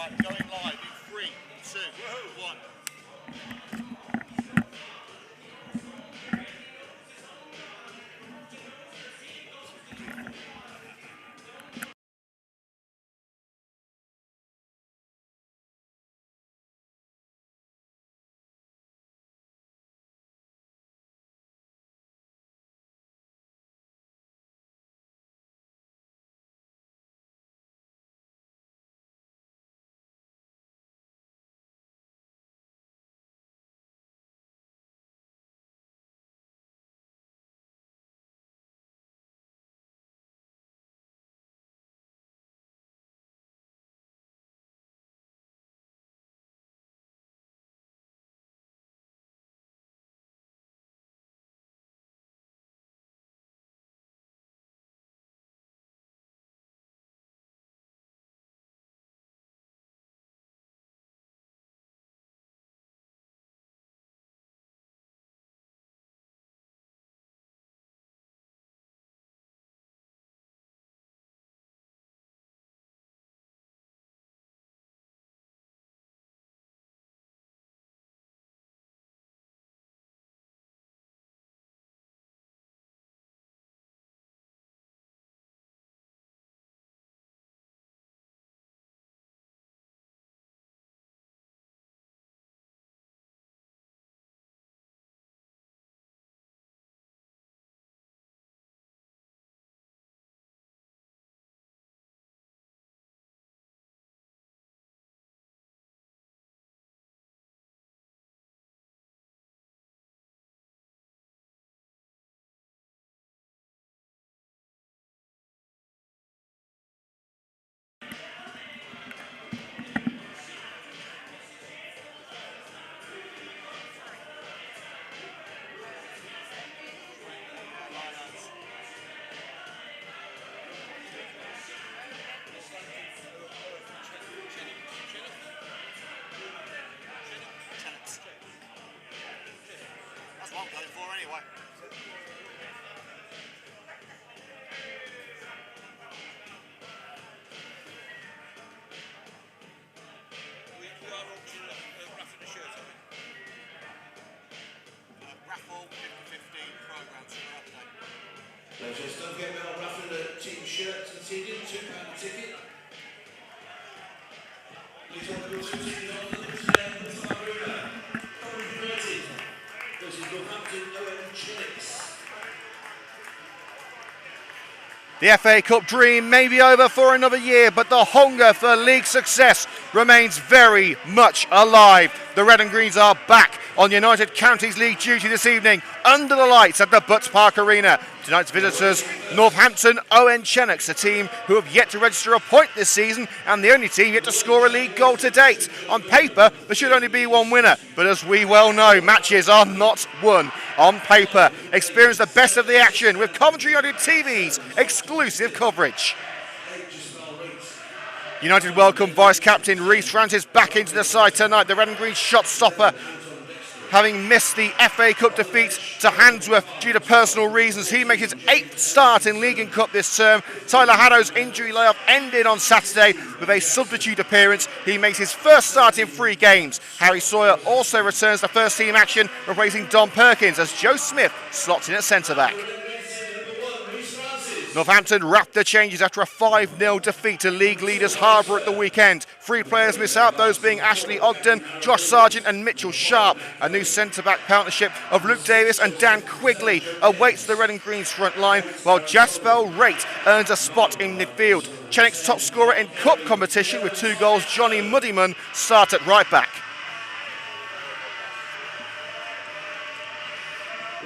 Right, going live in 3, 2, 1. Chenecks. That's what I'm going for anyway. We are auctioning raffling a shirt, are we? Raffle 50/50 programs for update. Just don't forget about raffling a team shirt and ticket, £2 a ticket. Please on the Coventry United versus Northampton O.N. Chenecks. The FA Cup dream may be over for another year, but the hunger for league success remains very much alive. The Red and Greens are back on United Counties League duty this evening under the lights at the Butts Park Arena. Tonight's visitors, Northampton O.N. Chenecks, a team who have yet to register a point this season and the only team yet to score a league goal to date. On paper, there should only be one winner, but as we well know, matches are not won on paper. Experience the best of the action with Coventry United TV's exclusive coverage. United welcome vice-captain Reece Francis back into the side tonight. The Red and Green shot stopper, having missed the FA Cup defeat to Handsworth due to personal reasons. He makes his 8th start in League and Cup this term. Tyler Haddo's injury layoff ended on Saturday with a substitute appearance. He makes his first start in 3 games. Harry Sawyer also returns to first team action, replacing Don Perkins as Joe Smith slots in at centre-back. Northampton wrapped the changes after a 5-0 defeat to league leaders Harbour at the weekend. 3 players miss out, those being Ashley Ogden, Josh Sargent and Mitchell Sharp. A new centre-back partnership of Luke Davis and Dan Quigley awaits the Red and Greens front line, while Jaspel Raitt earns a spot in midfield. Chenecks' top scorer in cup competition with 2 goals, Johnny Muddyman, start at right back.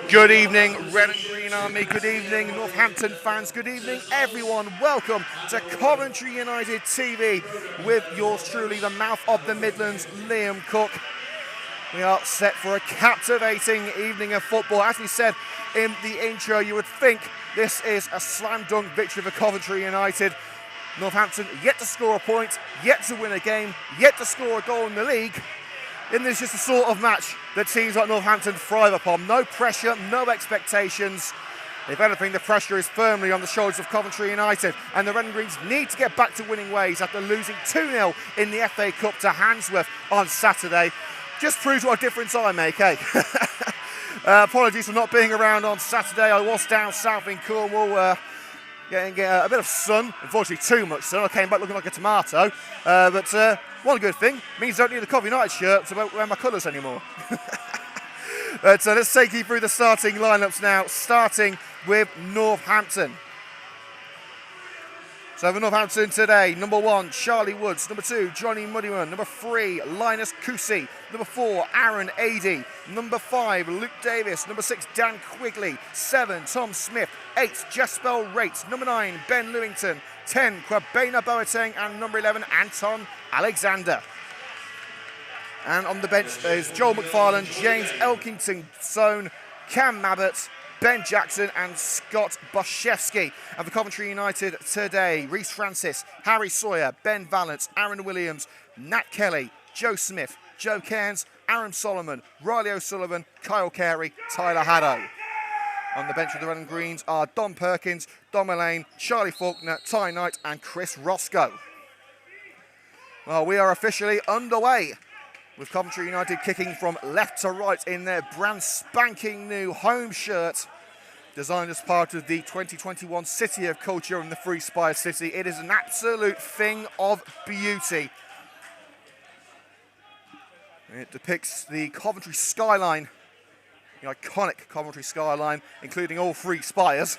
Good evening, Red and Green Army. Good evening, Northampton fans. Good evening, everyone. Welcome to Coventry United TV with yours truly, the mouth of the Midlands, Liam Cook. We are set for a captivating evening of football. As we said in the intro, you would think this is a slam dunk victory for Coventry United. Northampton yet to score a point, yet to win a game, yet to score a goal in the league. And this is just the sort of match that teams like Northampton thrive upon. No pressure, no expectations. If anything, the pressure is firmly on the shoulders of Coventry United, and the Red and Greens need to get back to winning ways after losing 2-0 in the FA Cup to Handsworth on Saturday. Just proves what a difference I make, eh? Apologies for not being around on Saturday. I was down south in Cornwall, getting a bit of sun, unfortunately too much sun. I came back looking like a tomato, but one good thing, means I don't need a Coventry United shirt to wear my colours anymore. But let's take you through the starting lineups now, starting with Northampton. So for Northampton today, number 1, Charlie Woods. Number 2, Johnny Muddyman. Number 3, Linus Cusi. Number 4, Aaron Adey. Number 5, Luke Davis. Number 6, Dan Quigley. 7, Tom Smith. 8, Jespel Rates. Number 9, Ben Lewington. 10, Kwabena Boateng. And number 11, Anton Alexander. And on the bench, there's Joel McFarlane, James Elkington, Sohn, Cam Mabbott, Ben Jackson and Scott Boszewski. And for Coventry United today, Reece Francis, Harry Sawyer, Ben Valance, Aaron Williams, Nat Kelly, Joe Smith, Joe Cairns, Aaron Solomon, Riley O'Sullivan, Kyle Carey, Tyler Haddow. On the bench of the Red and Greens are Don Perkins, Dom Elaine, Charlie Faulkner, Ty Knight and Chris Roscoe. Well, we are officially underway, with Coventry United kicking from left to right in their brand spanking new home shirt, designed as part of the 2021 City of Culture and the Free Spire City. It is an absolute thing of beauty. It depicts the Coventry skyline, the iconic Coventry skyline, including all 3 spires.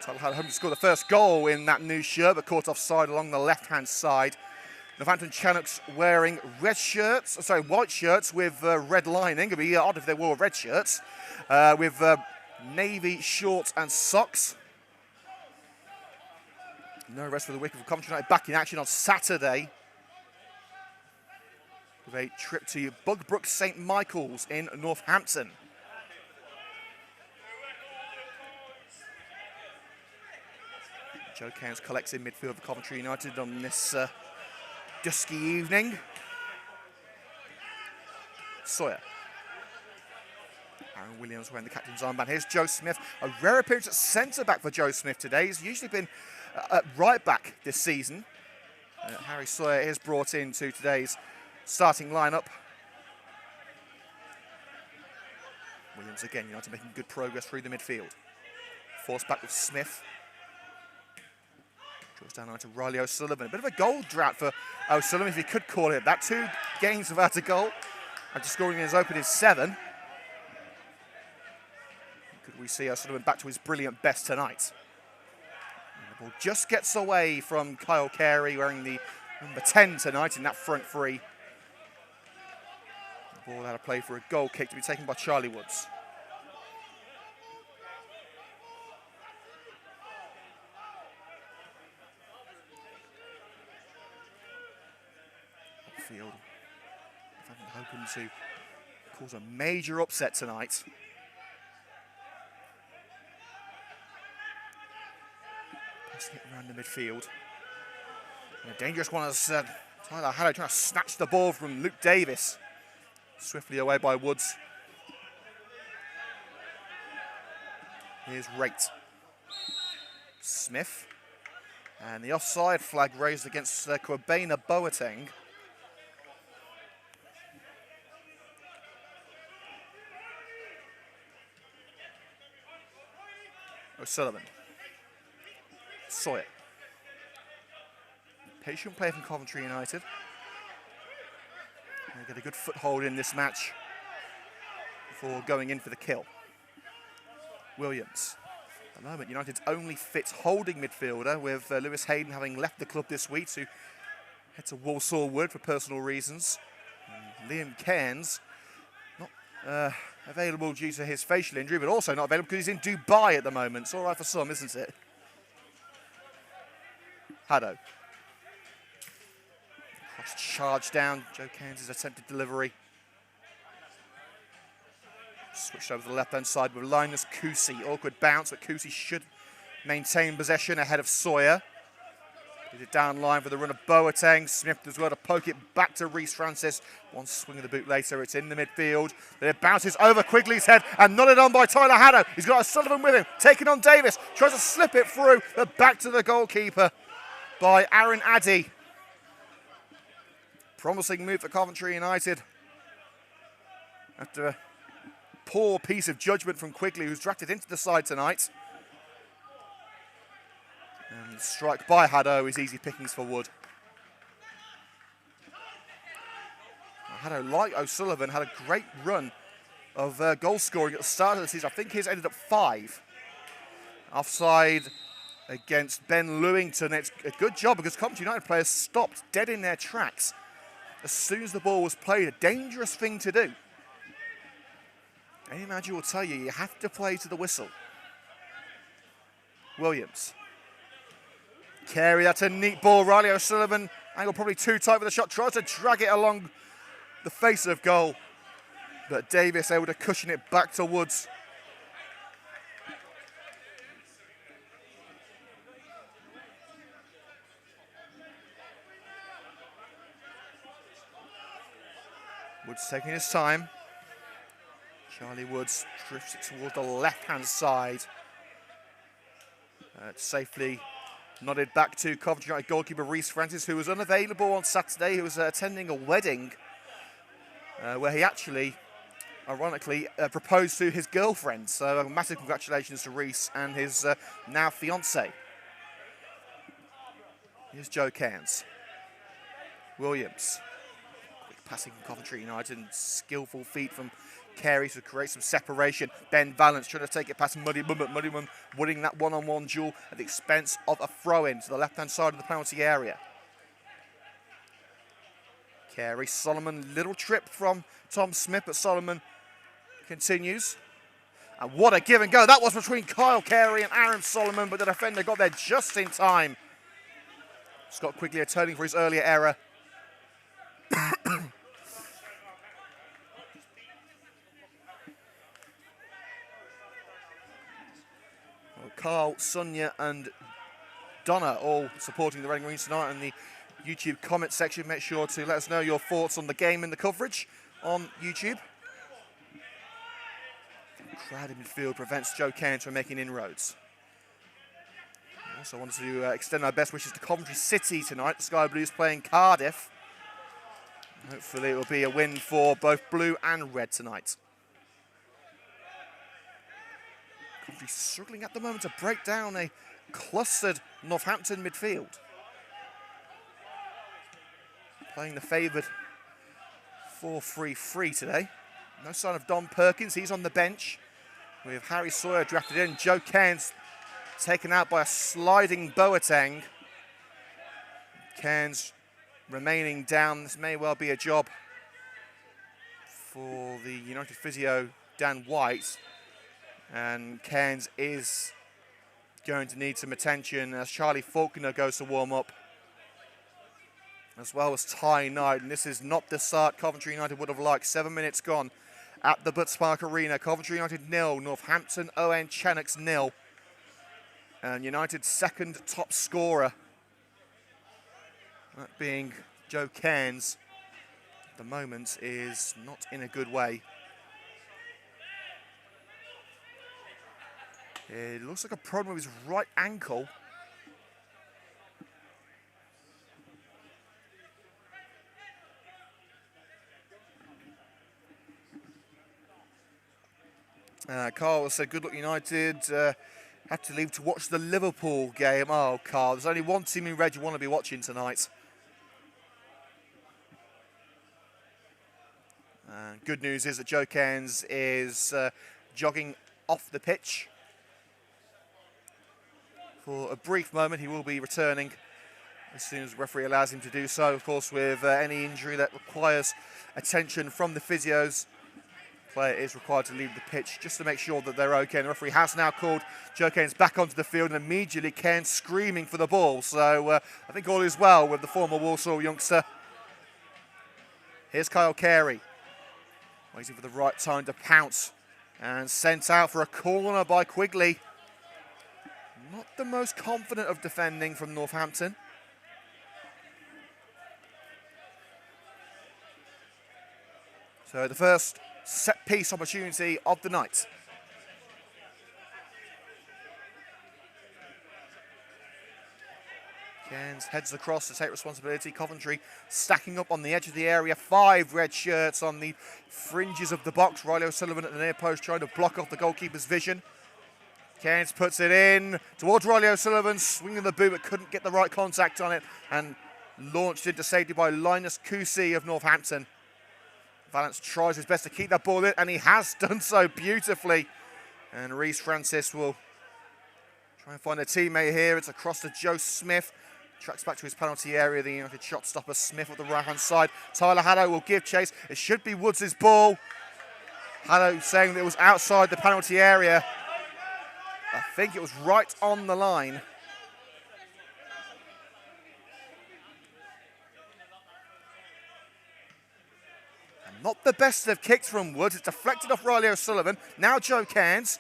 Tyler Haddow hoping to score the first goal in that new shirt, but caught offside along the left-hand side. Northampton Chenecks wearing white shirts with red lining. It'd be odd if they wore red shirts, with navy shorts and socks. No rest for the wicket for Coventry United back in action on Saturday with a trip to Bugbrook St Michael's in Northampton. Joe Cairns collects in midfield for Coventry United on this dusky evening. Sawyer. Aaron Williams wearing the captain's armband. Here's Joe Smith. A rare appearance at centre-back for Joe Smith today. He's usually been at right-back this season. Harry Sawyer is brought into today's starting lineup. Williams again, United making good progress through the midfield. Forced back with Smith. Draws down to Riley O'Sullivan. A bit of a goal drought for O'Sullivan, if you could call it that. 2 games without a goal after scoring in his opening 7. Could we see O'Sullivan back to his brilliant best tonight? And the ball just gets away from Kyle Carey, wearing the number 10 tonight in that front 3. The ball out of play for a goal kick to be taken by Charlie Woods. Field. Hoping to cause a major upset tonight. Passing it around the midfield. And a dangerous one as Tyler Haddow trying to snatch the ball from Luke Davis. Swiftly away by Woods. Here's Rate. Smith. And the offside flag raised against Kwabena Boateng. O'Sullivan. Sawyer. Patient play from Coventry United. They get a good foothold in this match before going in for the kill. Williams. At the moment, United's only fit holding midfielder, with Lewis Hayden having left the club this week to head to Walsall Wood for personal reasons. And Liam Cairns not available due to his facial injury, but also not available because he's in Dubai at the moment. It's all right for some, isn't it? Haddow. Cross charge down. Joe Cairns' attempted delivery. Switched over to the left-hand side with Linus Cusi. Awkward bounce, but Cusi should maintain possession ahead of Sawyer. Did it down line for the run of Boateng. Smith as well to poke it back to Reece Francis. One swing of the boot later, it's in the midfield. Then it bounces over Quigley's head and nodded on by Tyler Haddow. He's got O'Sullivan with him, taking on Davis. Tries to slip it through, but back to the goalkeeper by Aaron Addy. Promising move for Coventry United. After a poor piece of judgment from Quigley, who's drafted into the side tonight. And the strike by Haddow is easy pickings for Wood. Haddow, like O'Sullivan, had a great run of goal scoring at the start of the season. I think his ended up 5. Offside against Ben Lewington. It's a good job because Coventry United players stopped dead in their tracks as soon as the ball was played. A dangerous thing to do. Any manager will tell you, you have to play to the whistle. Williams. Carey, that's a neat ball. Riley O'Sullivan, angle probably too tight with the shot, tries to drag it along the face of goal. But Davis able to cushion it back to Woods. Woods taking his time. Charlie Woods drifts it towards the left-hand side. Safely nodded back to Coventry United goalkeeper Reece Francis, who was unavailable on Saturday. He was attending a wedding where he actually, ironically, proposed to his girlfriend. So massive congratulations to Reece and his now fiancée. Here's Joe Cairns. Williams. Quick passing from Coventry United and skillful feet from Carey to create some separation. Ben Valance trying to take it past Muddyman, but Muddyman winning that one-on-one duel at the expense of a throw-in to the left-hand side of the penalty area. Carey, Solomon, little trip from Tom Smith, but Solomon continues. And what a give and go that was between Kyle Carey and Aaron Solomon, but the defender got there just in time. Scott Quigley turning for his earlier error. Carl, Sonia and Donna all supporting the Red and Greens tonight in the YouTube comment section. Make sure to let us know your thoughts on the game and the coverage on YouTube. Crowded midfield prevents Joe Cairns from making inroads. Also wanted to extend our best wishes to Coventry City tonight. The Sky Blues playing Cardiff. Hopefully it will be a win for both blue and red tonight. Coventry struggling at the moment to break down a clustered Northampton midfield. Playing the favoured 4-3-3 today. No sign of Don Perkins, he's on the bench. With Harry Sawyer drafted in. Joe Cairns taken out by a sliding Boateng. Cairns remaining down. This may well be a job for the United physio, Dan White. And Cairns is going to need some attention as Charlie Faulkner goes to warm up, as well as Ty Knight. And this is not the start Coventry United would have liked. 7 minutes gone at the Butts Park Arena. Coventry United 0, Northampton O.N. Chenecks 0. And United's second top scorer, that being Joe Cairns, at the moment is not in a good way. It looks like a problem with his right ankle. Carl said, good luck United. Had to leave to watch the Liverpool game. Oh, Carl, there's only one team in red you want to be watching tonight. Good news is that Joe Cairns is jogging off the pitch. For a brief moment, he will be returning as soon as the referee allows him to do so. Of course, with any injury that requires attention from the physios, the player is required to leave the pitch just to make sure that they're okay. And the referee has now called Joe Cairns back onto the field, and immediately Cairns screaming for the ball. So I think all is well with the former Walsall youngster. Here's Kyle Carey, waiting for the right time to pounce, and sent out for a corner by Quigley. Not the most confident of defending from Northampton. So the first set-piece opportunity of the night. Cairns heads across to take responsibility. Coventry stacking up on the edge of the area. 5 red shirts on the fringes of the box. Riley O'Sullivan at the near post trying to block off the goalkeeper's vision. Cairns puts it in towards Riley O'Sullivan, swinging the boot but couldn't get the right contact on it and launched into safety by Linus Kusi of Northampton. Valance tries his best to keep that ball in and he has done so beautifully. And Reece Francis will try and find a teammate here. It's across to Joe Smith. Tracks back to his penalty area. The United shot stopper Smith at the right-hand side. Tyler Haddo will give chase. It should be Woods' ball. Haddo saying that it was outside the penalty area. I think it was right on the line. And not the best of kicks from Woods. It's deflected off Riley O'Sullivan. Now Joe Cairns.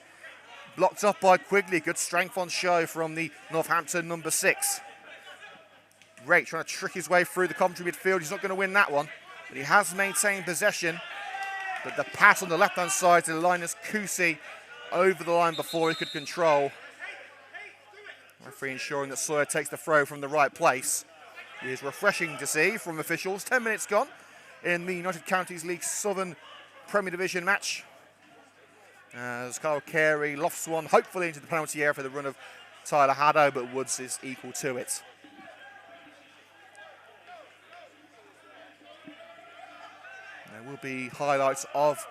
Blocked up by Quigley. Good strength on show from the Northampton number 6. Rake trying to trick his way through the Coventry midfield. He's not going to win that one, but he has maintained possession. But the pass on the left-hand side to Linus Kusi over the line before he could control. Referee ensuring that Sawyer takes the throw from the right place. It is refreshing to see from officials. 10 minutes gone in the United Counties League Southern Premier Division match. As Kyle Carey lofts one, hopefully into the penalty area for the run of Tyler Haddo, but Woods is equal to it. There will be highlights of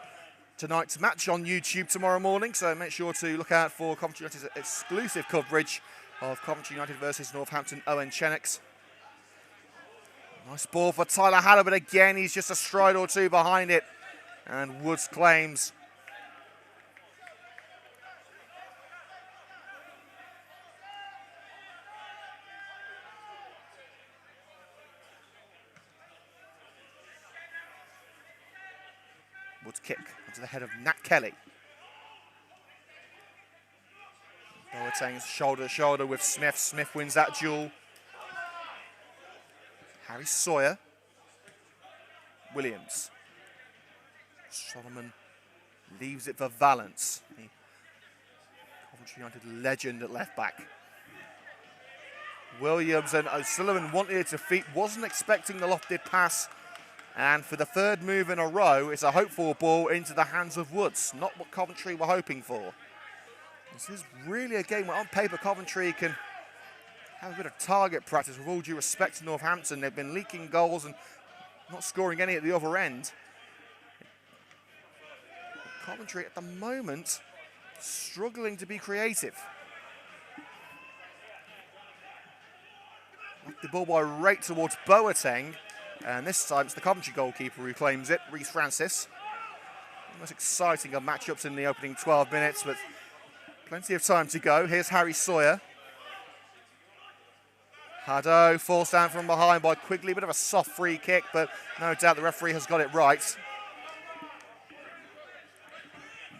tonight's match on YouTube tomorrow morning, so make sure to look out for Coventry United's exclusive coverage of Coventry United versus Northampton O.N. Chenecks. Nice ball for Tyler Haddo, but again, he's just a stride or two behind it, and Woods claims. Woods kick onto the head of Nat Kelly. Boateng's shoulder to shoulder with Smith. Smith wins that duel. Harry Sawyer. Williams. Solomon leaves it for Valance. The Coventry United legend at left back. Williams and O'Sullivan wanted it to feet. Wasn't expecting the lofted pass. And for the third move in a row, it's a hopeful ball into the hands of Woods. Not what Coventry were hoping for. This is really a game where on paper Coventry can have a bit of target practice. With all due respect to Northampton, they've been leaking goals and not scoring any at the other end. Coventry at the moment struggling to be creative. The ball by Rake towards Boateng. And this time it's the Coventry goalkeeper who claims it, Reece Francis. The most exciting of matchups in the opening 12 minutes, but plenty of time to go. Here's Harry Sawyer. Haddo forced down from behind by Quigley. Bit of a soft free kick, but no doubt the referee has got it right.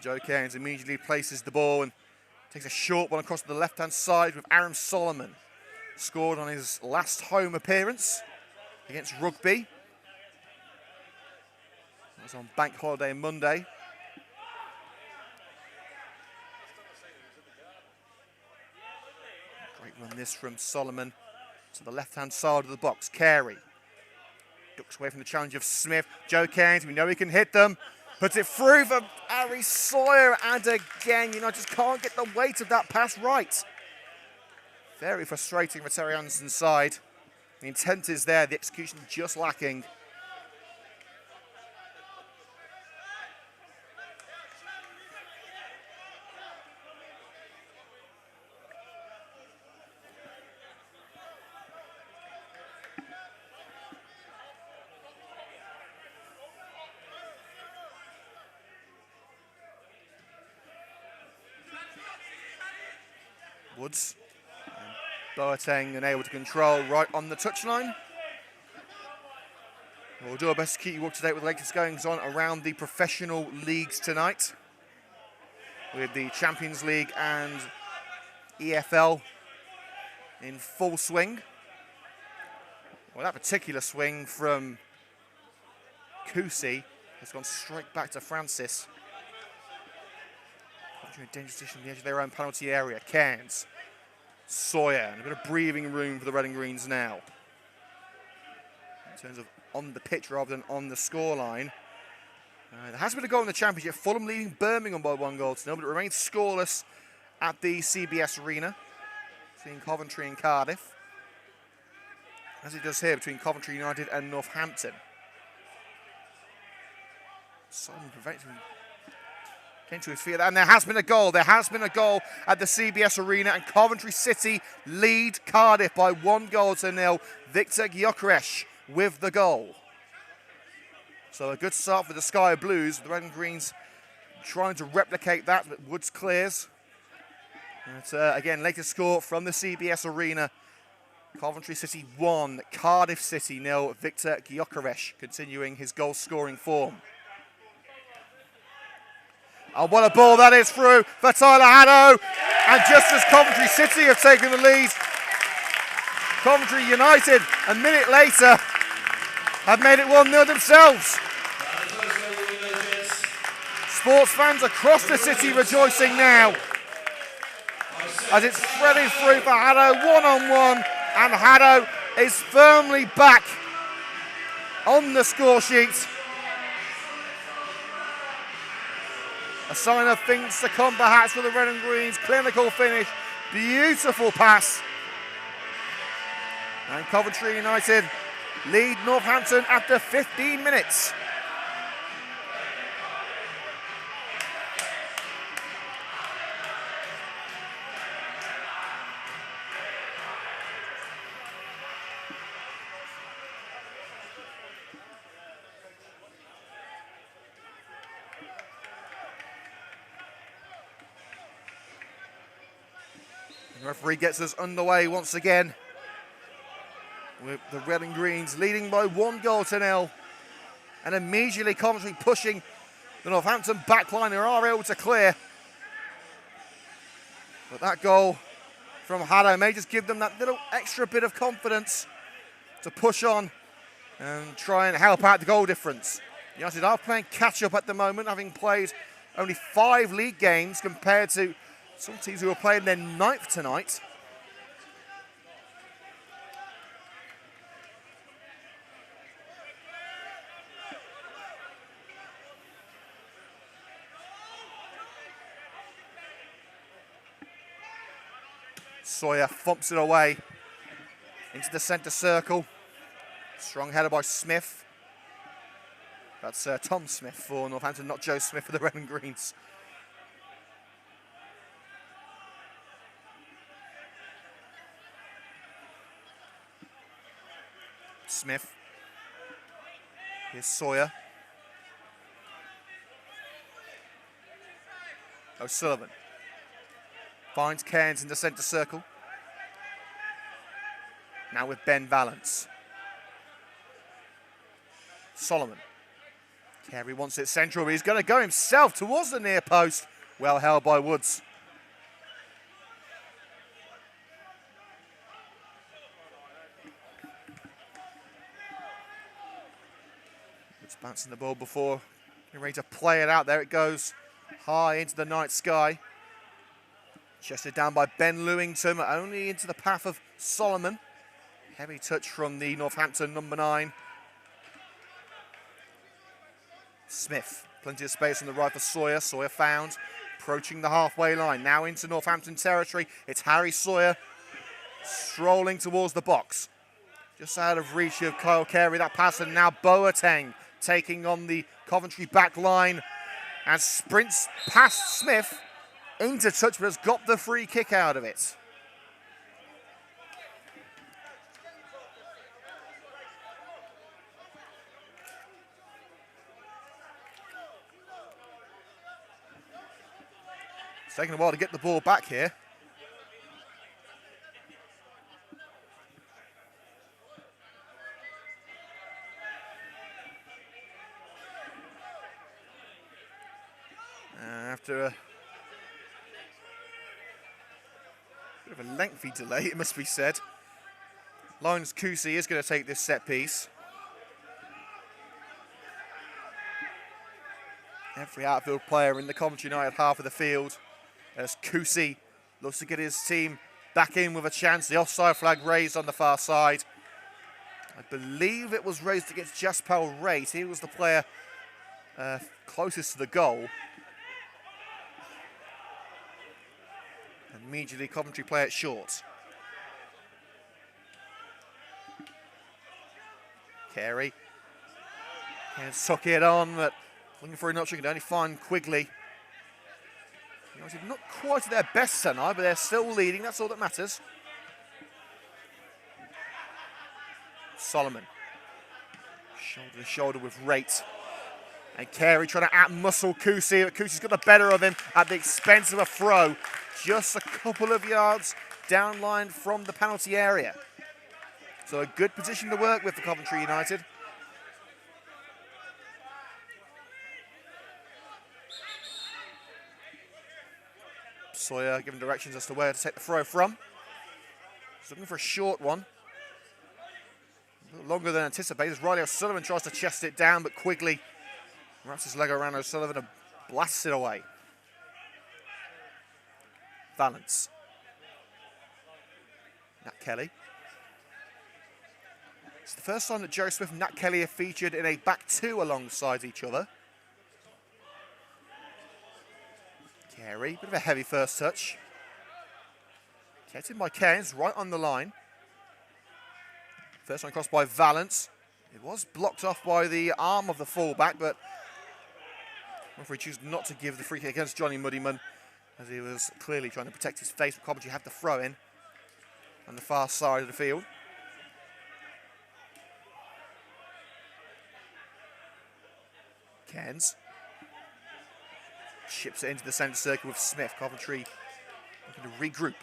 Joe Cairns immediately places the ball and takes a short one across to the left-hand side with Aaron Solomon. Scored on his last home appearance against Rugby. That was on Bank Holiday Monday. Great run this from Solomon to the left-hand side of the box. Carey ducks away from the challenge of Smith. Joe Cairns, we know he can hit them. Puts it through for Harry Sawyer, and again, just can't get the weight of that pass right. Very frustrating for Terry Anderson's side. The intent is there, the execution just lacking. Woods. Boateng unable to control right on the touchline. We'll do our best to keep you up to date with the latest goings on around the professional leagues tonight, with the Champions League and EFL in full swing. Well, that particular swing from Kusi Has gone straight back to Francis. Coventry in a dangerous position on the edge of their own penalty area. Cairns. Sawyer. And a bit of breathing room for the Red and Greens now. In terms of on the pitch rather than on the scoreline. There has been a goal in the Championship. Fulham leading Birmingham by 1-0, but it remains scoreless at the CBS Arena. Between Coventry and Cardiff. As it does here between Coventry United and Northampton. Simon prevented him. Came to his feet, and there has been a goal. There has been a goal at the CBS Arena, and Coventry City lead Cardiff by 1-0. Victor Gyökeres with the goal. So a good start for the Sky Blues. The Red and Greens trying to replicate that, but Woods clears. And again, latest score from the CBS Arena. Coventry City 1, Cardiff City 0. Victor Gyökeres continuing his goal-scoring form. Oh, what a ball that is through for Tyler Haddo. And just as Coventry City have taken the lead, Coventry United, a minute later, have made it 1-0 themselves. Sports fans across the city rejoicing now as it's threaded through for Haddo, one-on-one, and Haddo is firmly back on the score sheet. A sign of things to come perhaps for the Red and Greens. Clinical finish, beautiful pass. And Coventry United lead Northampton after 15 minutes. The referee gets us underway once again, with the Red and Greens leading by 1-0. And immediately Coventry pushing the Northampton backline, who are able to clear. But that goal from Haddo may just give them that little extra bit of confidence to push on and try and help out the goal difference. United are playing catch-up at the moment, having played only 5 league games compared to some teams who are playing their 9th tonight. Sawyer thumps it away into the centre circle. Strong header by Smith. That's Tom Smith for Northampton, not Joe Smith for the Red and Greens. Smith. Here's Sawyer. O'Sullivan. Finds Cairns in the centre circle. Now with Ben Valance. Solomon. Carey wants it central, but he's going to go himself towards the near post. Well held by Woods. Woods bouncing the ball before you're ready to play it out. There it goes, high into the night sky. Chested down by Ben Lewington, only into the path of Solomon. Heavy touch from the Northampton number 9. Smith, plenty of space on the right for Sawyer. Sawyer found, approaching the halfway line. Now into Northampton territory. It's Harry Sawyer strolling towards the box. Just out of reach of Kyle Carey, that pass, and now Boateng taking on the Coventry back line and sprints past Smith into touch, but has got the free kick out of it. It's taking a while to get the ball back here. After a bit of a lengthy delay, it must be said, Lawrence Kusi is going to take this set piece. Every outfield player in the Coventry United half of the field as Kusi looks to get his team back in with a chance. The offside flag raised on the far side. I believe it was raised against Jaspal Rate. He was the player closest to the goal. Immediately Coventry play it short. Carey can suck it on, but looking for a notch, you can only find Quigley. United not quite at their best tonight, but they're still leading. That's all that matters. Solomon. Shoulder to shoulder with Rate. And Carey trying to out-muscle Kusi, but Kusi's got the better of him at the expense of a throw. Just a couple of yards down line from the penalty area. So a good position to work with for Coventry United. Sawyer giving directions as to where to take the throw from. He's looking for a short one. A little longer than anticipated as Riley O'Sullivan tries to chest it down, but Quigley wraps his leg around O'Sullivan and blasts it away. Valance. Nat Kelly. It's the first time that Joe Smith and Nat Kelly have featured in a back two alongside each other. Carey, bit of a heavy first touch. Kept in by Cairns, right on the line. First one crossed by Valance. It was blocked off by the arm of the fullback, but referee chose not to give the free kick against Johnny Muddyman, as he was clearly trying to protect his face. But Coventry had the throw in on the far side of the field. Cairns chips it into the centre circle with Smith. Coventry looking to regroup.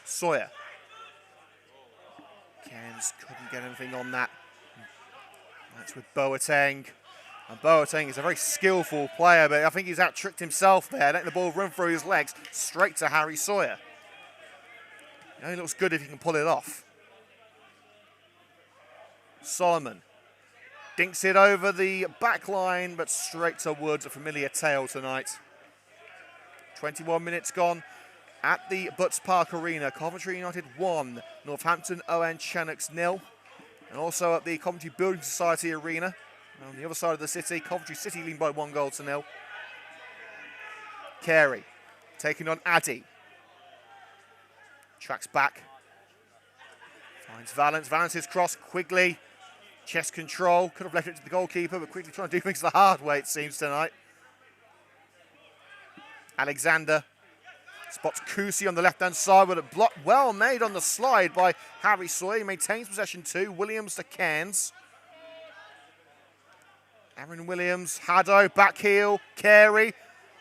Sawyer. Cairns couldn't get anything on that. That's with Boateng. And Boateng is a very skillful player, but I think he's out-tricked himself there, letting the ball run through his legs straight to Harry Sawyer. It only looks good if he can pull it off. Solomon dinks it over the back line, but straight to Woods, a familiar tale tonight. 21 minutes gone at the Butts Park Arena. Coventry United 1, Northampton O.N. Chenecks 0. And also at the Coventry Building Society Arena, on the other side of the city, Coventry City leading by 1-0. Carey taking on Addy. Tracks back. Finds Valance. Valance's cross. Quigley. Chest control. Could have left it to the goalkeeper, but Quigley trying to do things the hard way, it seems, tonight. Alexander spots Kusi on the left-hand side with a block well made on the slide by Harry Sawyer. He maintains possession too. Williams to Cairns. Aaron Williams, Haddo, back heel, Carey,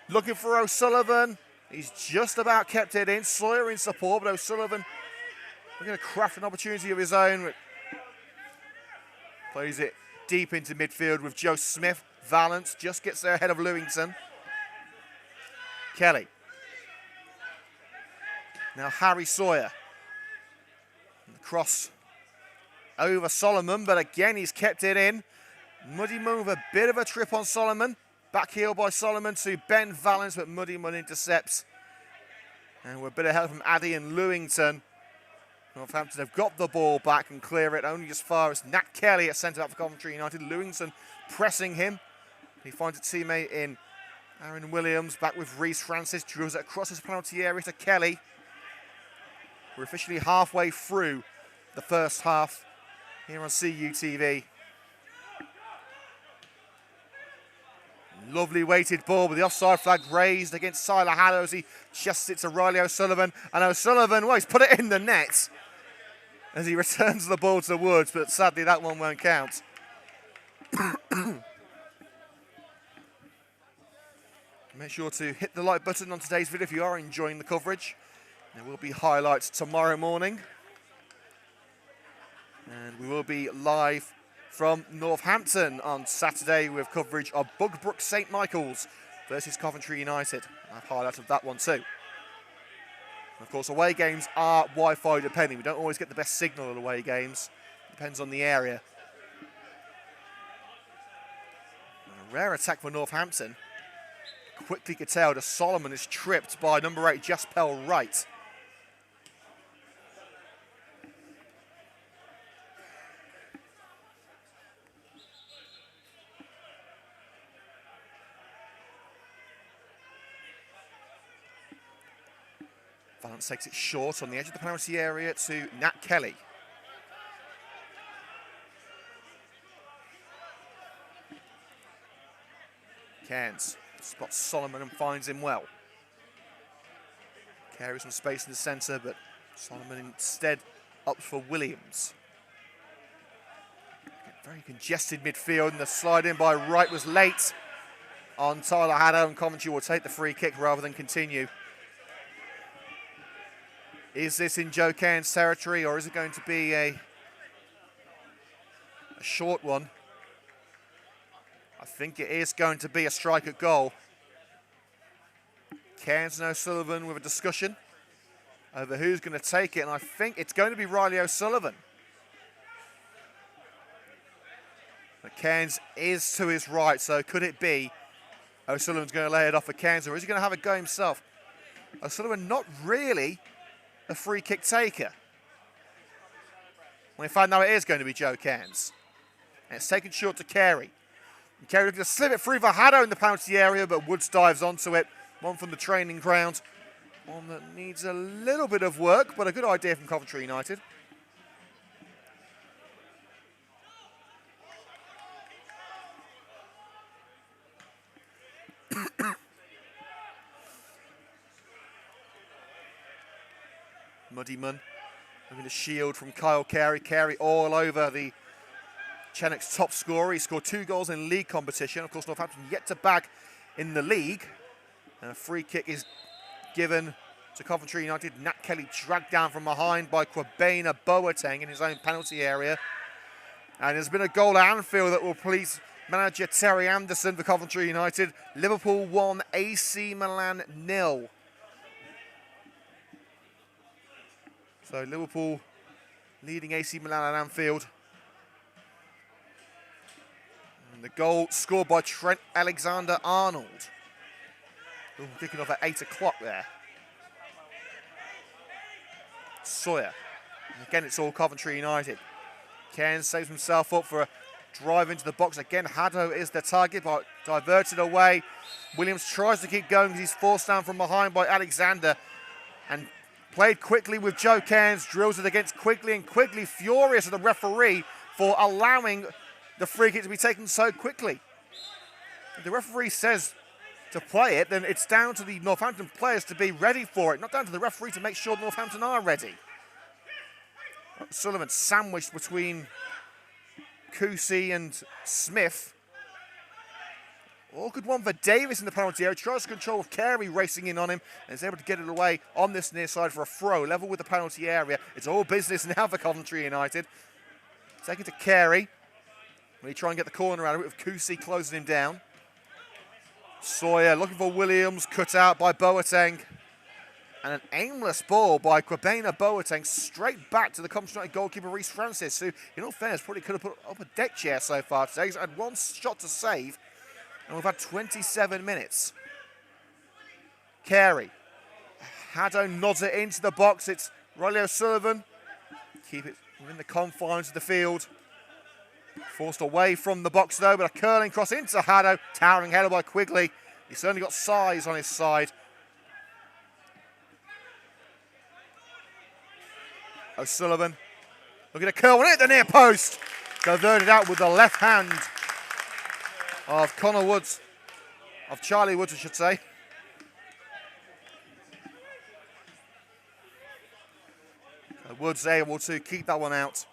looking for O'Sullivan. He's just about kept it in. Sawyer in support, but O'Sullivan looking to craft an opportunity of his own. Plays it deep into midfield with Joe Smith. Valance just gets there ahead of Lewington. Kelly. Now Harry Sawyer. And the cross over Solomon, but again he's kept it in. Muddyman with a bit of a trip on Solomon. Back heel by Solomon to Ben Valance, but Muddyman intercepts. And with a bit of help from Addy and Lewington. Northampton have got the ball back and clear it only as far as Nat Kelly at centre back for Coventry United. Lewington pressing him. He finds a teammate in Aaron Williams, back with Reece Francis, drills it across his penalty area to Kelly. We're officially halfway through the first half here on CUTV. Lovely weighted ball with the offside flag raised against Tyler Haddo as he chests it to Riley O'Sullivan. And O'Sullivan, well, he's put it in the net as he returns the ball to Woods, but sadly that one won't count. Make sure to hit the like button on today's video if you are enjoying the coverage. There will be highlights tomorrow morning. And we will be live from Northampton on Saturday with coverage of Bugbrook St Michael's versus Coventry United. I've highlighted that one too. And of course, away games are Wi-Fi depending. We don't always get the best signal at away games. Depends on the area. A rare attack for Northampton. Quickly curtailed as Solomon is tripped by number 8, Jaspel Wright. Valance takes it short on the edge of the penalty area to Nat Kelly. Cairns spots Solomon and finds him well. Carries some space in the centre, but Solomon instead opts for Williams. Very congested midfield, and the slide in by Wright was late on Tyler Haddow, and Coventry will take the free kick rather than continue. Is this in Joe Cairns' territory, or is it going to be a short one? I think it is going to be a strike at goal. Cairns and O'Sullivan with a discussion over who's going to take it, and I think it's going to be Riley O'Sullivan. But Cairns is to his right, so could it be O'Sullivan's going to lay it off for Cairns, or is he going to have a go himself? O'Sullivan not really a free kick taker. Well, in fact, now it is going to be Joe Cairns. And it's taken short to Carey. And Carey looking to slip it through for Haddow in the penalty area, but Woods dives onto it. One from the training ground. One that needs a little bit of work, but a good idea from Coventry United. Muddyman looking to shield from Kyle Carey. Carey all over the Chenecks top scorer. He scored 2 goals in league competition. Of course, Northampton yet to bag in the league. And a free kick is given to Coventry United. Nat Kelly dragged down from behind by Kwabena Boateng in his own penalty area. And there's been a goal at Anfield that will please manager Terry Anderson for Coventry United. Liverpool 1, AC Milan 0. So Liverpool leading AC Milan at Anfield. And the goal scored by Trent Alexander-Arnold. Kicking off at 8 o'clock there. Sawyer. And again, it's all Coventry United. Cairns saves himself up for a drive into the box. Again, Haddow is the target, but diverted away. Williams tries to keep going because he's forced down from behind by Alexander. And played quickly with Joe Cairns, drills it against Quigley, and Quigley furious at the referee for allowing the free kick to be taken so quickly. If the referee says to play it, then it's down to the Northampton players to be ready for it, not down to the referee to make sure Northampton are ready. Sullivan sandwiched between Cousy and Smith. Awkward one for Davis in the penalty area. Tries to control with Carey racing in on him and is able to get it away on this near side for a throw, level with the penalty area. It's all business now for Coventry United. Taken to Carey. When he try and get the corner out of it with Cousy closing him down. Sawyer looking for Williams, cut out by Boateng. And an aimless ball by Kwabena Boateng straight back to the Coventry United goalkeeper Reece Francis, who, in all fairness, probably could have put up a deck chair so far today. He's had one shot to save. And we've had 27 minutes. Carey. Haddow nods it into the box. It's Riley O'Sullivan. Keep it within the confines of the field. Forced away from the box though, but a curling cross into Haddow. Towering header by Quigley. He's certainly got size on his side. O'Sullivan looking to curl one at the near post. Diverted out with the left hand of Connor Woods, of Charlie Woods, I should say. So Woods able to keep that one out.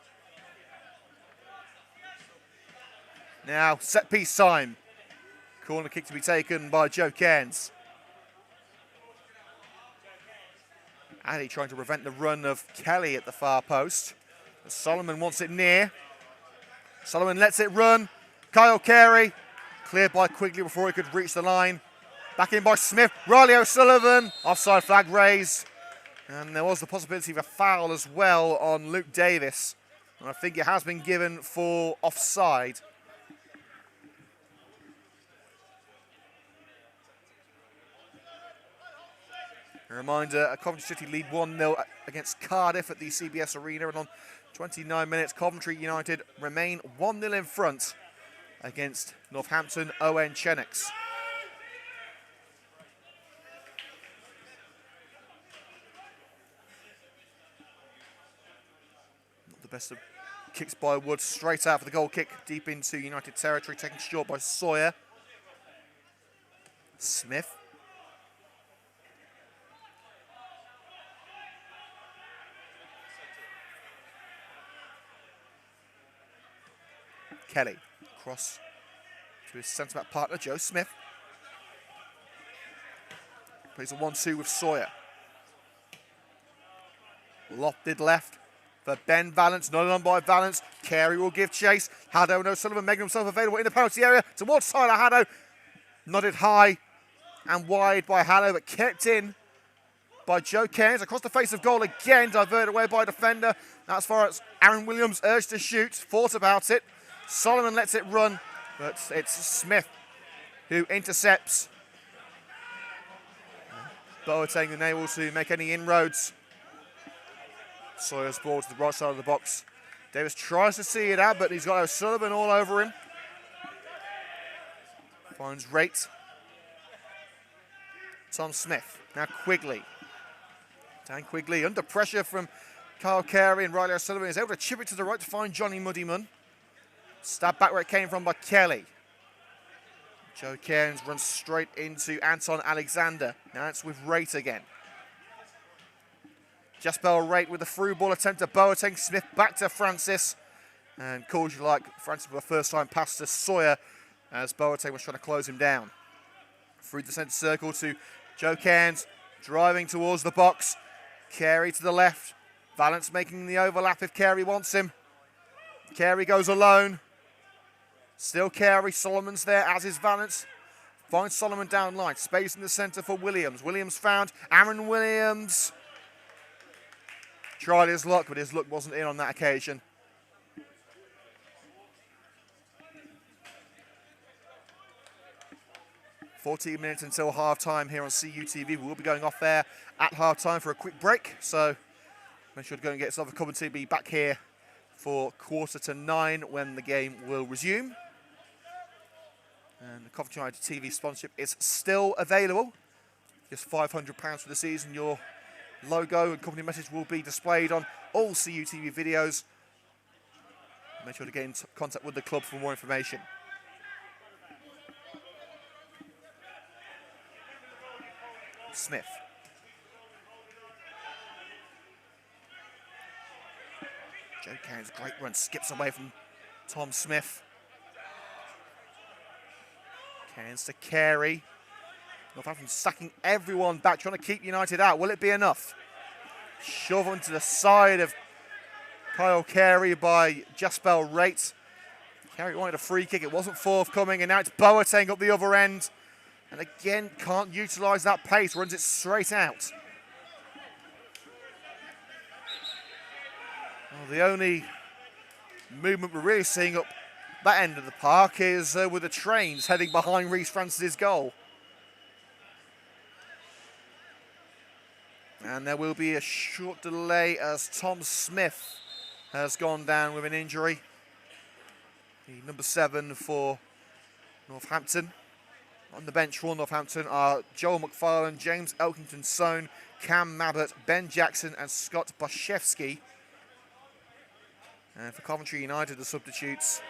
Now, set piece time. Corner kick to be taken by Joe Cairns. Addy trying to prevent the run of Kelly at the far post. But Solomon wants it near. Solomon lets it run. Kyle Carey. Cleared by Quigley before he could reach the line. Back in by Smith. Riley O'Sullivan. Offside flag raised. And there was the possibility of a foul as well on Luke Davis. And I think it has been given for offside. A reminder, Coventry City lead 1-0 against Cardiff at the CBS Arena, and on 29 minutes, Coventry United remain 1-0 in front against Northampton O.N. Chenecks. Not the best of kicks by Wood, straight out for the goal kick, deep into United territory, taken short by Sawyer. Smith. Kelly, cross to his centre-back partner, Joe Smith. Plays a 1-2 with Sawyer. Lofted left for Ben Valance, not on by Valance. Carey will give chase. Haddo and O'Sullivan making himself available in the penalty area towards Tyler Haddo. Nodded high and wide by Haddo, but kept in by Joe Cairns. Across the face of goal again, diverted away by a defender. As far as Aaron Williams urged to shoot, thought about it. Solomon lets it run, but it's Smith who intercepts. Boateng unable to make any inroads. Sawyer's ball to the right side of the box. Davis tries to see it out, but he's got O'Sullivan all over him. Finds Rate. Tom Smith. Now Quigley. Dan Quigley under pressure from Kyle Carey, and Riley O'Sullivan is able to chip it to the right to find Johnny Muddyman. Stab back where it came from by Kelly. Joe Cairns runs straight into Anton Alexander. Now it's with Rate again. Jasper Rate with the through ball attempt to Boateng. Smith back to Francis. And calls you like Francis for the first time pass to Sawyer as Boateng was trying to close him down. Through the centre circle to Joe Cairns, driving towards the box. Carey to the left. Valance making the overlap if Carey wants him. Carey goes alone. Still Carey, Solomon's there, as is Valance. Finds Solomon down line. Space in the centre for Williams. Williams found Aaron Williams. Tried his luck, but his luck wasn't in on that occasion. "14 minutes until half-time here on CUTV. We will be going off there at half-time for a quick break, so make sure to go and get yourself a cup of tea. Be back here for 8:45 when the game will resume. And the Coventry United TV sponsorship is still available. Just £500 for the season. Your logo and company message will be displayed on all CUTV videos. Make sure to get in contact with the club for more information. Smith. Joe Cairns, great run, skips away from Tom Smith. Cairns to Carey. Northampton sacking everyone back, trying to keep United out. Will it be enough? Shove onto the side of Kyle Carey by Jasper Rate. Carey wanted a free kick, it wasn't forthcoming, and now it's Boateng up the other end. And again, can't utilise that pace, runs it straight out. Well, the only movement we're really seeing up that end of the park is with the trains heading behind Reece Francis' goal. And there will be a short delay as Tom Smith has gone down with an injury. The number 7 for Northampton. On the bench for Northampton are Joel McFarlane, James Elkington-Sohn, Cam Mabbott, Ben Jackson and Scott Boszewski. And for Coventry United, the substitutes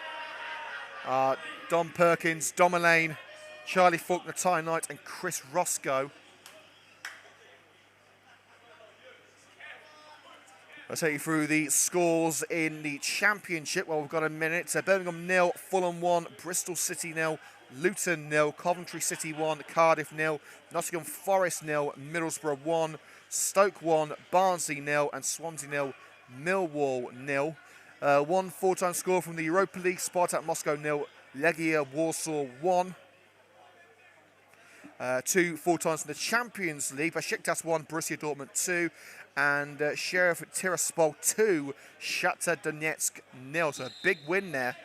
are Dom Perkins, Dom Elaine, Charlie Faulkner, Ty Knight and Chris Roscoe. I'll take you through the scores in the Championship. Well, we've got a minute. So Birmingham 0, Fulham 1, Bristol City 0, Luton 0, Coventry City 1, Cardiff 0, Nottingham Forest 0, Middlesbrough 1, Stoke 1, Barnsley 0 and Swansea 0, Millwall 0. One full-time score from the Europa League, Spartak Moscow 0, Legia Warsaw 1. 2 full-times from the Champions League, Besiktas 1, Borussia Dortmund 2, and Sheriff Tiraspol 2, Shakhtar Donetsk 0. So a big win there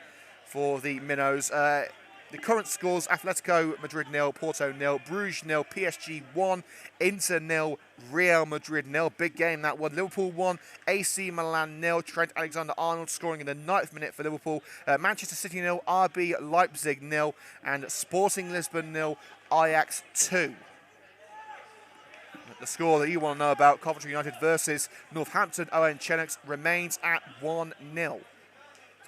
for the Minnows. the current scores: Atletico Madrid 0, Porto 0, Bruges 0, PSG 1, Inter 0, Real Madrid 0. Big game that one. Liverpool 1, AC Milan 0. Trent Alexander-Arnold scoring in the 9th minute for Liverpool. Manchester City 0, RB Leipzig 0, and Sporting Lisbon 0, Ajax 2. The score that you want to know about, Coventry United versus Northampton O.N. Chenecks, remains at 1-0.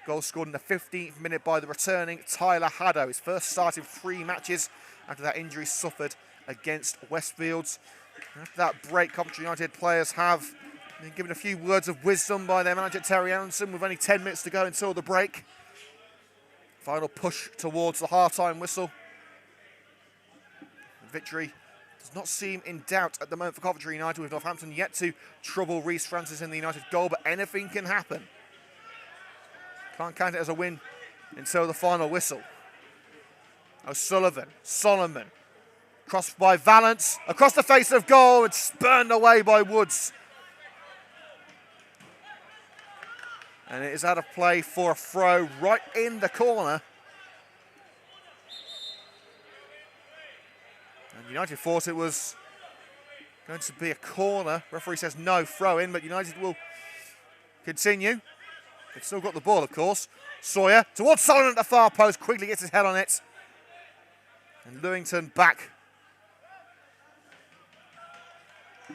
Goal scored in the 15th minute by the returning Tyler Haddo. His first start in 3 matches after that injury suffered against Westfields. After that break, Coventry United players have been given a few words of wisdom by their manager Terry Anderson with only 10 minutes to go until the break. Final push towards the half-time whistle. Victory does not seem in doubt at the moment for Coventry United, with Northampton yet to trouble Reece Francis in the United goal, but anything can happen. Can't count it as a win until the final whistle. O'Sullivan, Solomon, crossed by Valance, across the face of goal, and spurned away by Woods. And it is out of play for a throw right in the corner. And United thought it was going to be a corner. Referee says no, throw in, but United will continue. They've still got the ball, of course. Sawyer towards Solomon at the far post, quickly gets his head on it. And Lewington back.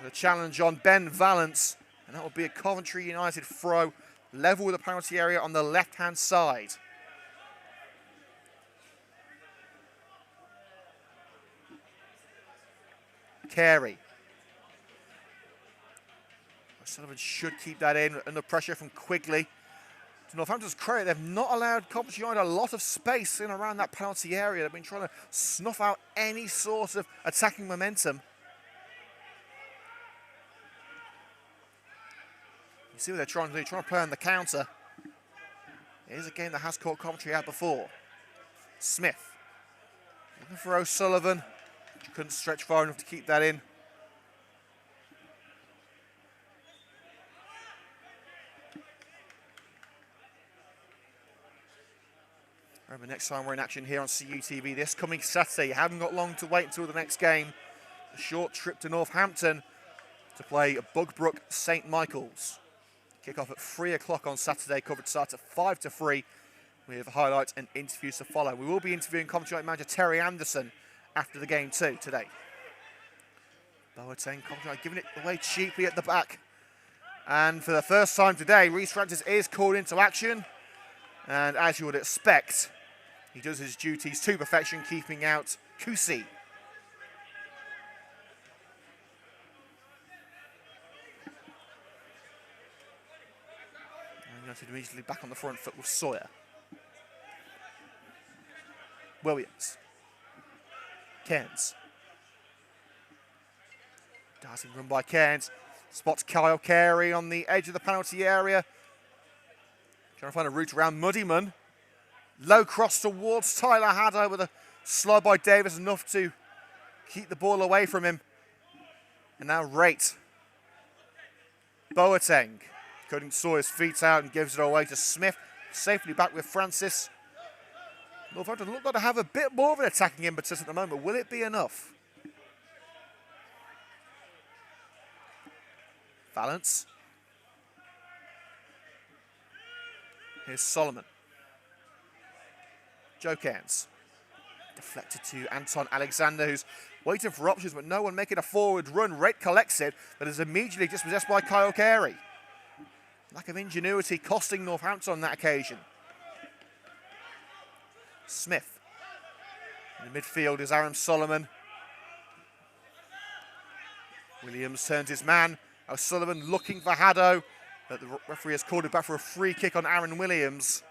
The challenge on Ben Valance, and that will be a Coventry United throw, level with the penalty area on the left-hand side. Carey. Sullivan should keep that in under pressure from Quigley. To Northampton's credit, they've not allowed Coventry United a lot of space in around that penalty area. They've been trying to snuff out any sort of attacking momentum. You see what they're trying to do, trying to play on the counter. It is a game that has caught Coventry out before. Smith. Looking for O'Sullivan. Couldn't stretch far enough to keep that in. Remember, next time we're in action here on CUTV this coming Saturday. You haven't got long to wait until the next game. A short trip to Northampton to play Bugbrook St Michael's. Kick off at 3 o'clock on Saturday. Coverage starts at 5 to 3 with highlights and interviews to follow. We will be interviewing Coventry United manager Terry Anderson after the game too today. Boateng, Coventry United giving it away cheaply at the back. And for the first time today, Reece Francis is called into action. And as you would expect, he does his duties to perfection, keeping out Kusi. And United immediately back on the front foot with Sawyer. Williams. Cairns. Darting run by Cairns. Spots Kyle Carey on the edge of the penalty area. Trying to find a route around Muddyman. Low cross towards Tyler Haddo with a slide by Davis, enough to keep the ball away from him. And now Rate. Boateng cutting Sawyer's feet out and gives it away to Smith. Safely back with Francis. Northampton look like to have a bit more of an attacking impetus at the moment. Will it be enough? Valance. Here's Solomon. Joe Cairns. Deflected to Anton Alexander, who's waiting for options, but no one making a forward run. Rate collects it, but is immediately dispossessed by Kyle Carey. Lack of ingenuity costing Northampton on that occasion. Smith. In the midfield is Aaron Solomon. Williams turns his man. O'Sullivan looking for Haddo, but the referee has called it back for a free kick on Aaron Williams.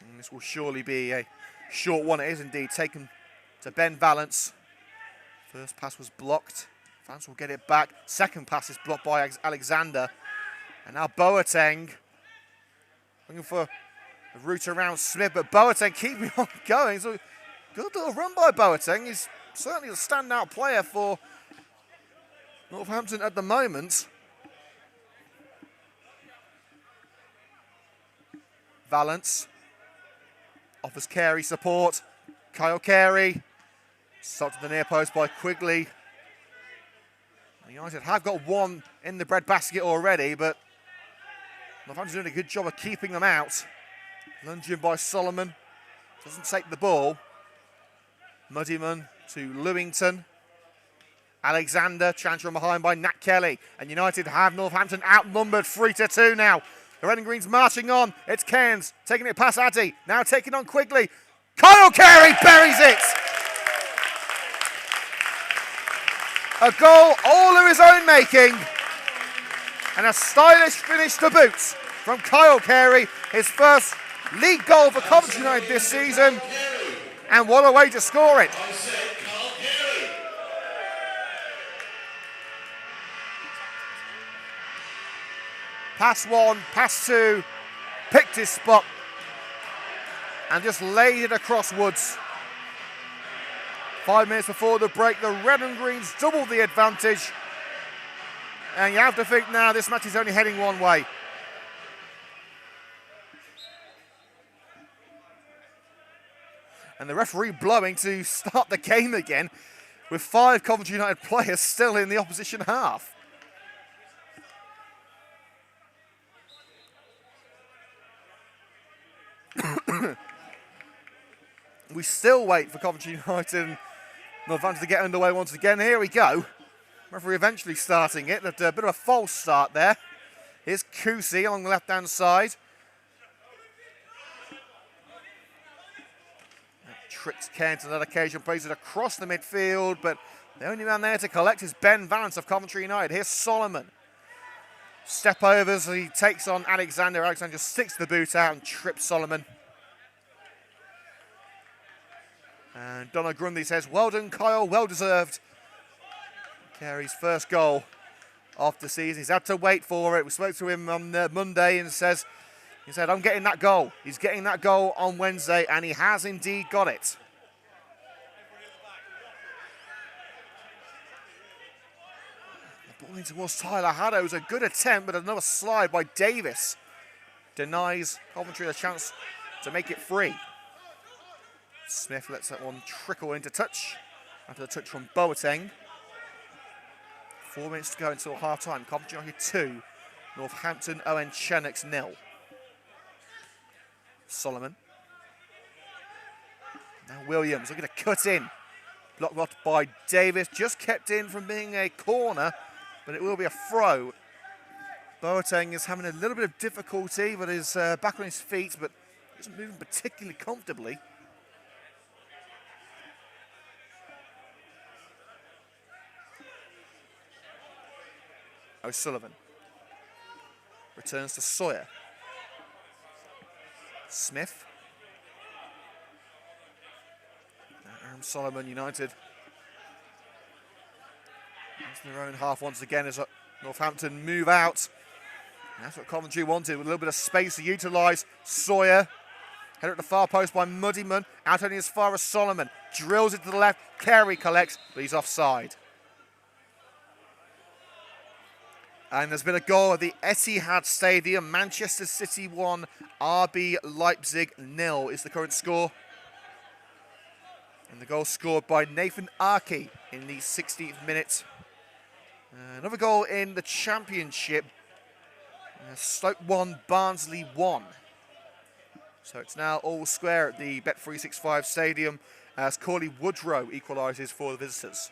And this will surely be a short one. It is indeed taken to Ben Valance. First pass was blocked. Valance will get it back. Second pass is blocked by Alexander. And now Boateng looking for a route around Smith, but Boateng keeping on going. So good little run by Boateng. He's certainly a standout player for Northampton at the moment. Valance. Offers Carey support. Kyle Carey. Stopped to the near post by Quigley. United have got one in the breadbasket already, but Northampton's doing a good job of keeping them out. Lunging by Solomon. Doesn't take the ball. Muddyman to Lewington. Alexander, challenged from behind by Nat Kelly. And United have Northampton outnumbered 3-2 now. The Red and Greens marching on. It's Cairns taking it past Addy. Now taking on Quigley. Kyle Carey buries it. A goal all of his own making. And a stylish finish to boot from Kyle Carey. His first league goal for Coventry United this season. And what a way to score it. Pass one, pass two, picked his spot and just laid it across Woods. 5 minutes before the break, the Red and Greens doubled the advantage. And you have to think now this match is only heading one way. And the referee blowing to start the game again with 5 Coventry United players still in the opposition half. We still wait for Coventry United and Northampton to get underway once again. Here we go. Referee eventually starting it. A bit of a false start there. Here's Kusi along the left-hand side. Tricks Kent on that occasion, plays it across the midfield, but the only man there to collect is Ben Vance of Coventry United. Here's Solomon. Step overs, he takes on Alexander. Alexander sticks the boot out and trips Solomon. And Donna Grundy says, well done, Kyle, well deserved. Carey's first goal of the season. He's had to wait for it. We spoke to him on Monday and he said, I'm getting that goal. He's getting that goal on Wednesday, and he has indeed got it. The ball in towards Tyler Haddo. It was a good attempt, but another slide by Davis denies Coventry the chance to make it free. Smith lets that one trickle into touch after the touch from Boateng. 4 minutes to go until half-time. Coventry United 2, Northampton O.N. Chenecks 0. Solomon. Now Williams looking to cut in. Blocked by Davis. Just kept in from being a corner, but it will be a throw. Boateng is having a little bit of difficulty, but is back on his feet, but isn't moving particularly comfortably. O'Sullivan returns to Sawyer. Smith. Aaron Solomon United into their own half once again as Northampton move out. And that's what Coventry wanted, with a little bit of space to utilise. Sawyer. Headed at the far post by Muddyman. Out only as far as Solomon. Drills it to the left. Carey collects, but he's offside. And there's been a goal at the Etihad Stadium. Manchester City 1, RB Leipzig 0 is the current score. And the goal scored by Nathan Arki in the 16th minute. Another goal in the Championship. Stoke 1, Barnsley 1. So it's now all square at the Bet365 Stadium as Corley Woodrow equalises for the visitors.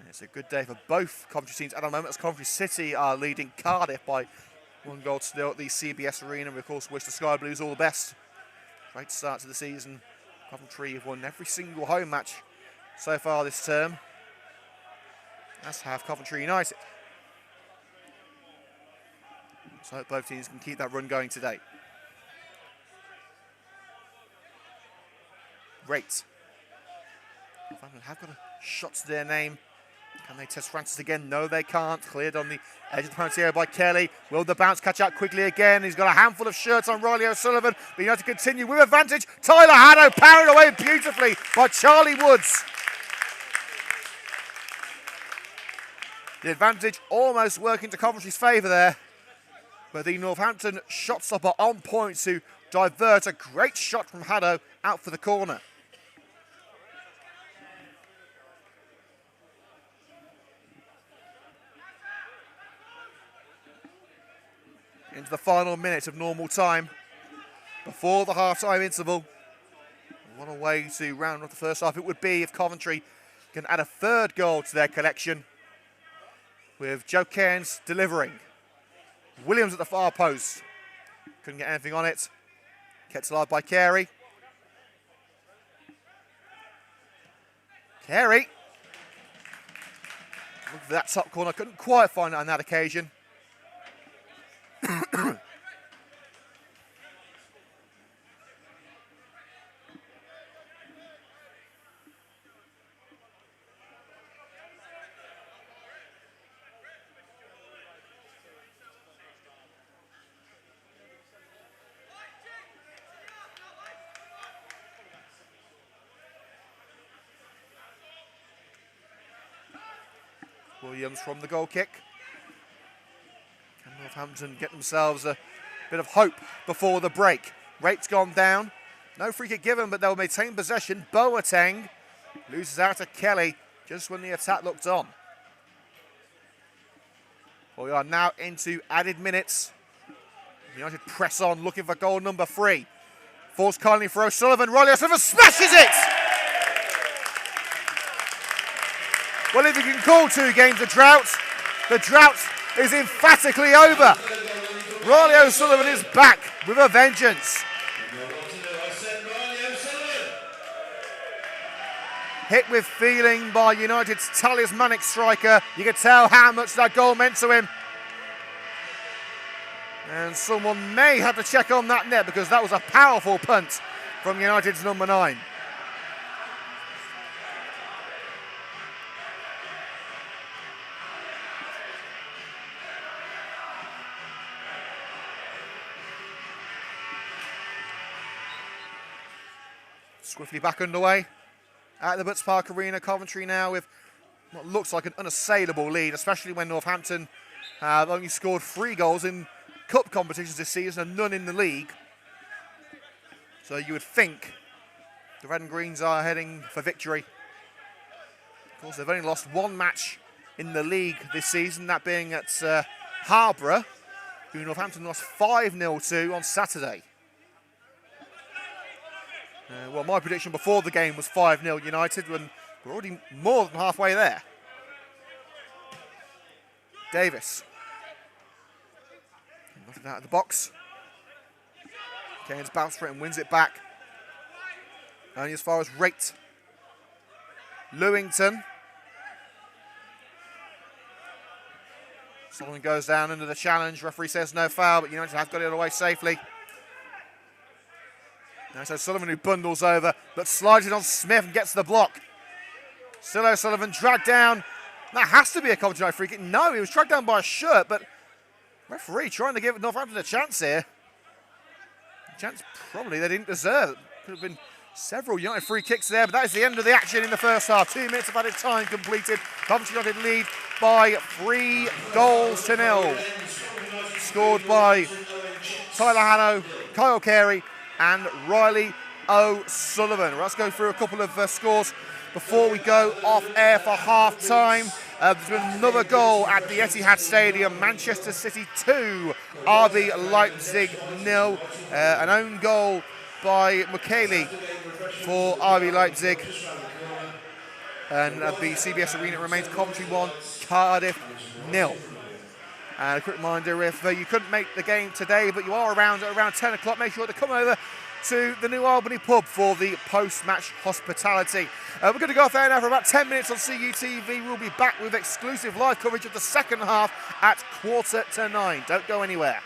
It's a good day for both Coventry teams at the moment, as Coventry City are leading Cardiff by 1 goal to 0 at the CBS Arena. We, of course, wish the Sky Blues all the best. Great start to the season. Coventry have won every single home match so far this term, as have Coventry United. So I hope both teams can keep that run going today. Great. Northampton have got a shot to their name. Can they test Francis again? No, they can't. Cleared on the edge of the penalty area by Kelly. Will the bounce catch out quickly again? He's got a handful of shirts on Riley O'Sullivan. But United continue with advantage. Tyler Haddo parried away beautifully by Charlie Woods. The advantage almost working to Coventry's favour there. But the Northampton shot stopper on point to divert a great shot from Haddo out for the corner. Into the final minute of normal time before the half-time interval. What a way to round off the first half it would be if Coventry can add a third goal to their collection, with Joe Cairns delivering. Williams at the far post. Couldn't get anything on it. Kept alive by Carey. Carey. Look at that top corner. Couldn't quite find it on that occasion. Williams from the goal kick. Can Northampton get themselves a bit of hope before the break? Rate's gone down. No free kick given, but they'll maintain possession. Boateng loses out to Kelly just when the attack looked on. We are now into added minutes. United press on, looking for goal number 3. Falls kindly for O'Sullivan. Riley O'Sullivan smashes it! Well, if you can call 2 games a drought, the drought is emphatically over. Riley O'Sullivan is back with a vengeance. Hit with feeling by United's talismanic striker. You can tell how much that goal meant to him. And someone may have to check on that net, because that was a powerful punt from United's number 9. Swiftly back underway at the Butts Park Arena. Coventry now with what looks like an unassailable lead, especially when Northampton have only scored 3 goals in cup competitions this season and none in the league. So you would think the Red and Greens are heading for victory. Of course, they've only lost 1 match in the league this season, that being at Harborough, who Northampton lost 5-0 to on Saturday. Well, my prediction before the game was 5-0 United, when we're already more than halfway there. Davis. Nothing out of the box. Cairns bounced for it and wins it back. Only as far as Rate. Lewington. Solomon goes down under the challenge. Referee says no foul, but United have got it away safely. Now so Sullivan, who bundles over, but slides it on Smith and gets the block. Still O'Sullivan dragged down. That has to be a Coventry free kick. No, he was dragged down by a shirt, but referee trying to give Northampton a chance here. A chance probably they didn't deserve. Could have been several United free kicks there, but that is the end of the action in the first half. 2 minutes of added time completed. Coventry United lead by 3-0. Scored by Tyler Hanno, Kyle Carey and Riley O'Sullivan. Well, let's go through a couple of scores before we go off air for half time. There's been another goal at the Etihad Stadium. Manchester City 2, RB Leipzig 0. An own goal by Michele for RB Leipzig. And at the CBS Arena, it remains Coventry 1, Cardiff 0. And a quick reminder, if you couldn't make the game today, but you are around at around 10 o'clock, make sure to come over to the New Albany pub for the post-match hospitality. We're going to go off air now for about 10 minutes on CUTV. We'll be back with exclusive live coverage of the second half at 8:45. Don't go anywhere.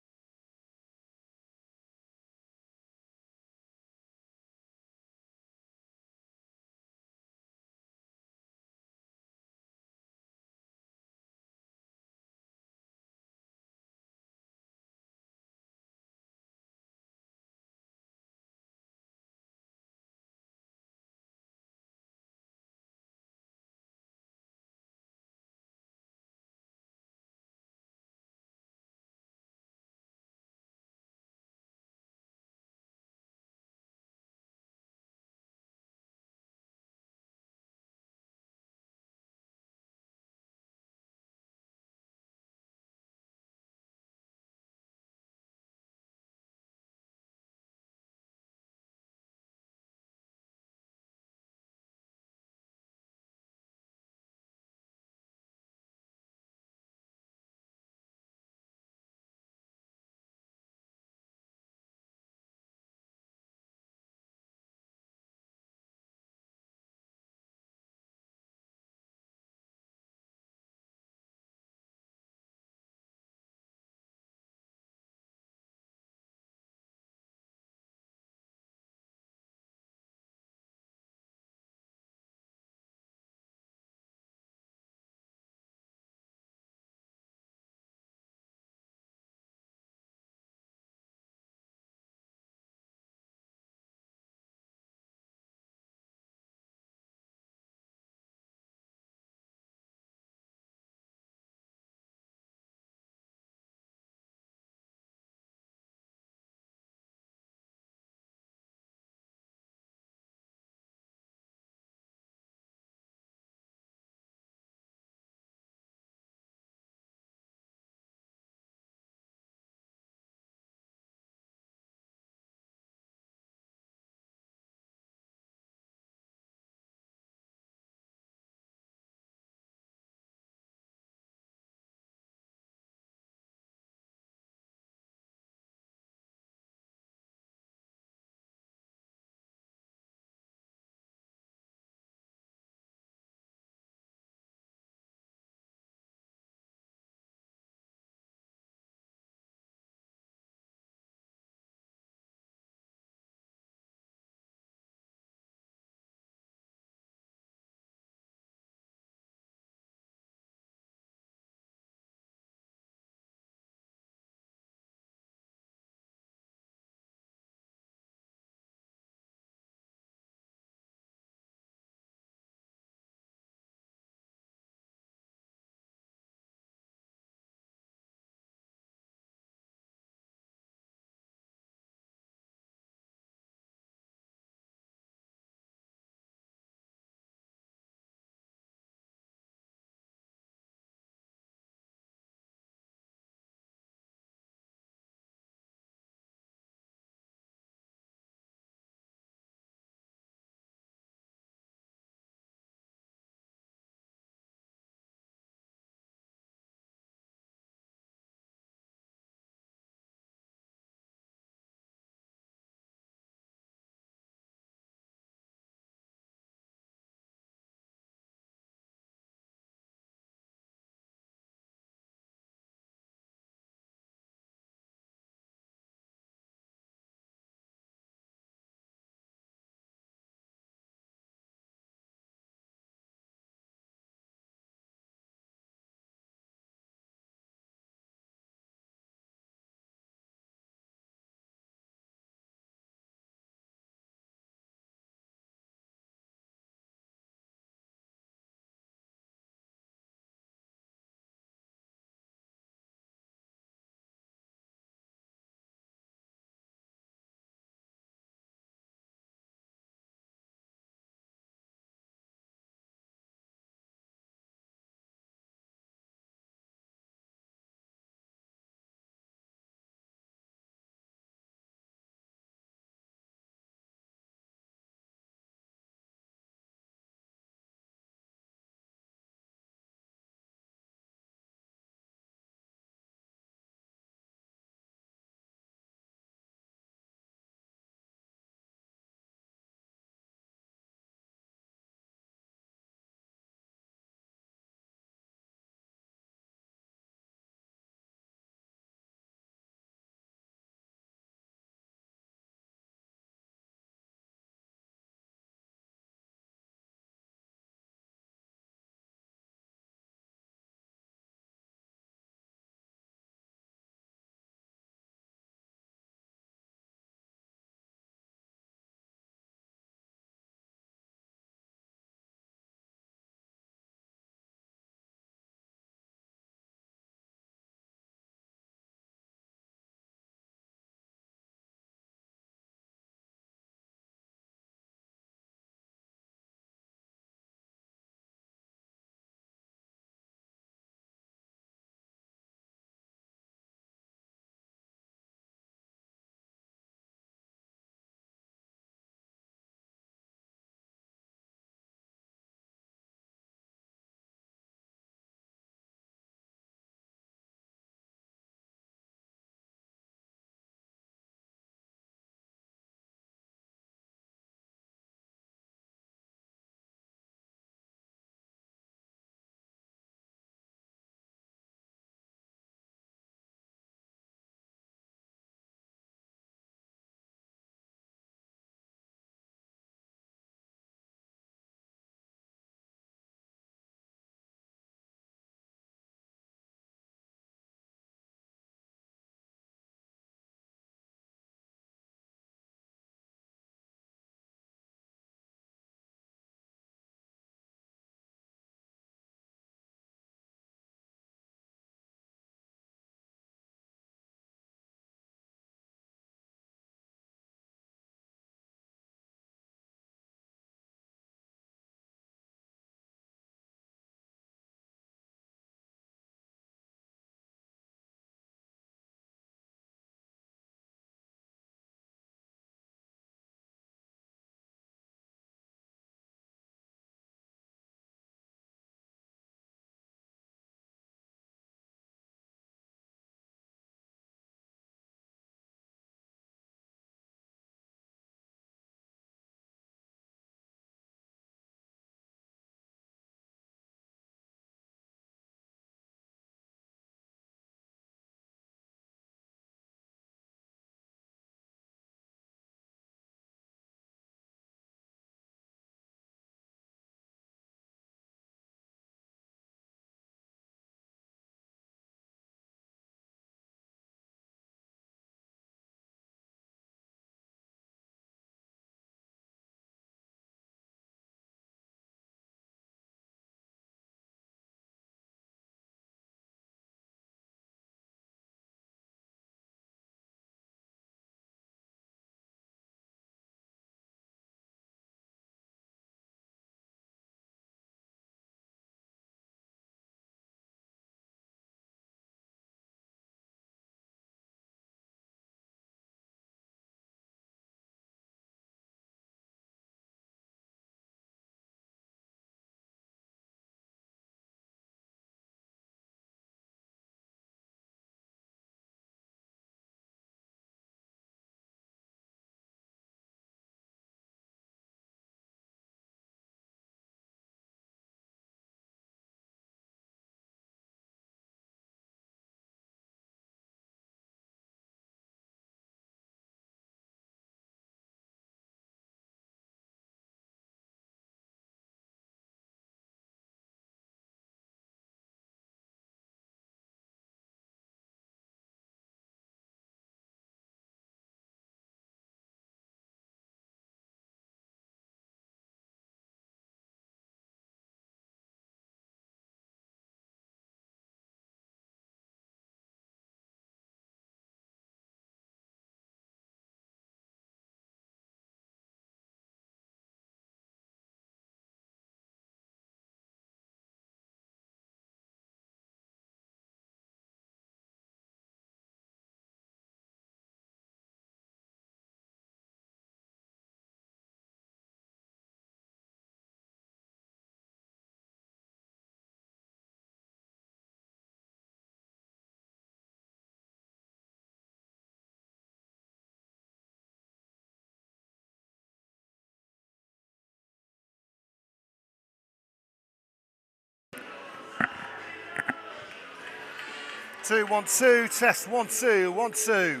2, 1, 2, test 1, 2, 1, 2.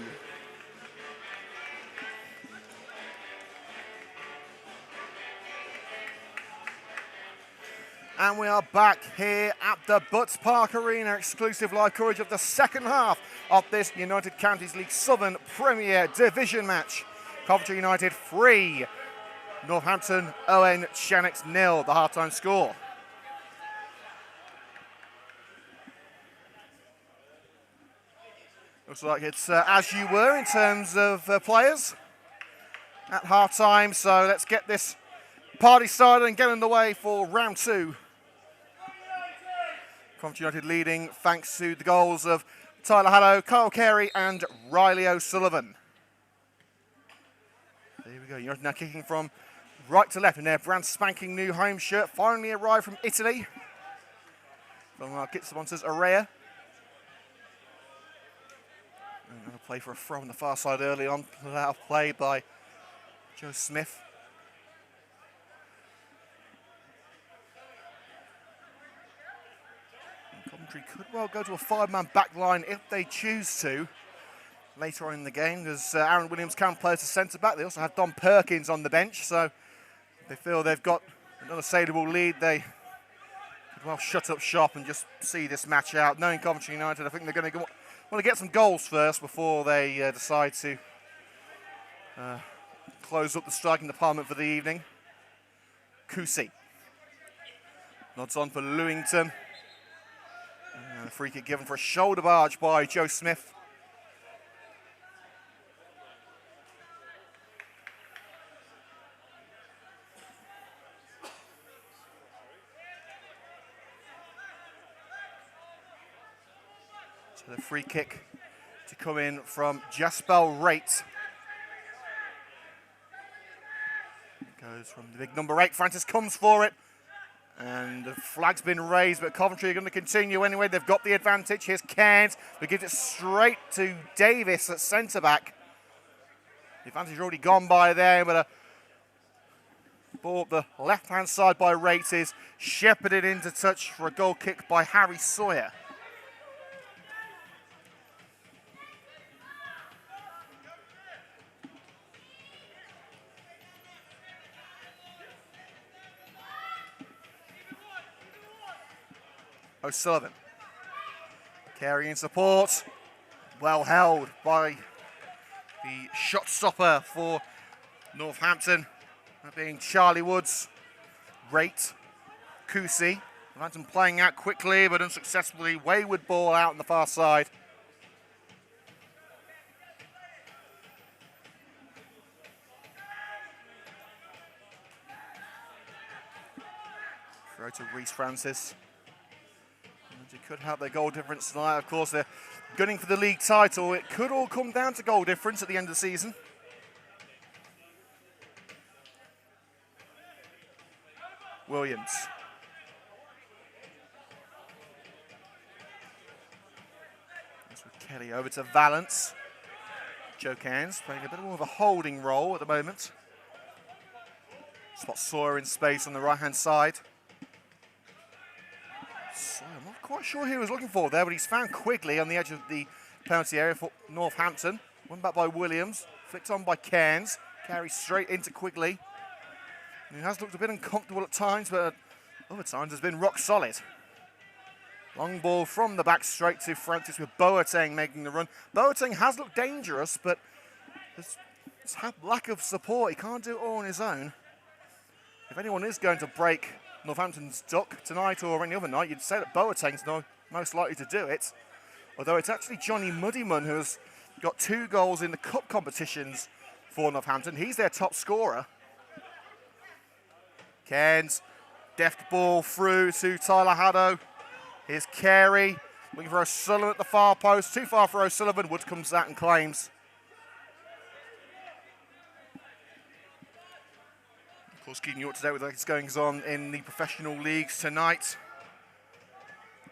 And we are back here at the Butts Park Arena, exclusive live coverage of the second half of this United Counties League Southern Premier Division match. Coventry United 3, Northampton O.N. Chenecks 0, the half-time score. Looks like it's as you were in terms of players at half-time, so let's get this party started and get underway for round 2. Coventry United leading thanks to the goals of Tyler Haddow, Kyle Carey and Riley O'Sullivan. There we go, United now kicking from right to left in their brand spanking new home shirt, finally arrived from Italy, from our kit sponsors Area. Another play for a throw on the far side early on, without a play by Joe Smith. Coventry could well go to a 5-man back line if they choose to later on in the game, because Aaron Williams can play as a centre-back. They also have Don Perkins on the bench, so if they feel they've got another saleable lead, they could well shut up shop and just see this match out. Knowing Coventry United, I think they're going to want to get some goals first before they decide to close up the striking department for the evening. Kusi nods on for Lewington. And a free kick given for a shoulder barge by Joe Smith. So the free kick to come in from Jaspel Raitt. Goes from the big number 8. Francis comes for it. And the flag's been raised, but Coventry are going to continue anyway. They've got the advantage. Here's Cairns, who gives it straight to Davis at centre-back. The advantage already gone by there, but a ball up the left-hand side by Raitt is shepherded into touch for a goal kick by Harry Sawyer. O'Sullivan. Carey in support. Well held by the shot stopper for Northampton. That being Charlie Woods. Raitt. Kusi. Northampton playing out quickly but unsuccessfully. Wayward ball out on the far side. Throw to Reece Francis. It could help their goal difference tonight. Of course, they're gunning for the league title. It could all come down to goal difference at the end of the season. Williams. That's with Kelly over to Valance. Joe Cairns playing a bit more of a holding role at the moment. Spot Sawyer in space on the right-hand side. I'm not quite sure who he was looking for there, but he's found Quigley on the edge of the penalty area for Northampton. Won back by Williams, flicked on by Cairns, carries straight into Quigley. He has looked a bit uncomfortable at times, but at other times has been rock solid. Long ball from the back straight to Francis with Boateng making the run. Boateng has looked dangerous, but there's lack of support. He can't do it all on his own. If anyone is going to break Northampton's duck tonight or any other night, you'd say that Boateng's most likely to do it. Although it's actually Johnny Muddyman who has got 2 goals in the cup competitions for Northampton. He's their top scorer. Cairns, deft ball through to Tyler Haddow. Here's Carey, looking for O'Sullivan at the far post. Too far for O'Sullivan. Wood comes out and claims. Of course, keeping you up to date with what's going on in the professional leagues tonight.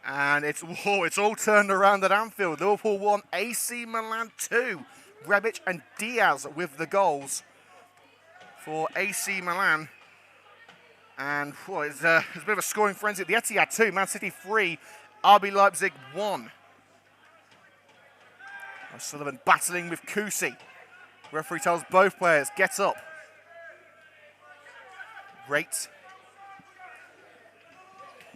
And it's all turned around at Anfield. Liverpool 1, AC Milan 2. Rebic and Diaz with the goals for AC Milan. And it's a bit of a scoring frenzy at the Etihad 2. Man City 3, RB Leipzig 1. O'Sullivan battling with Cousy. Referee tells both players, get up. Rate.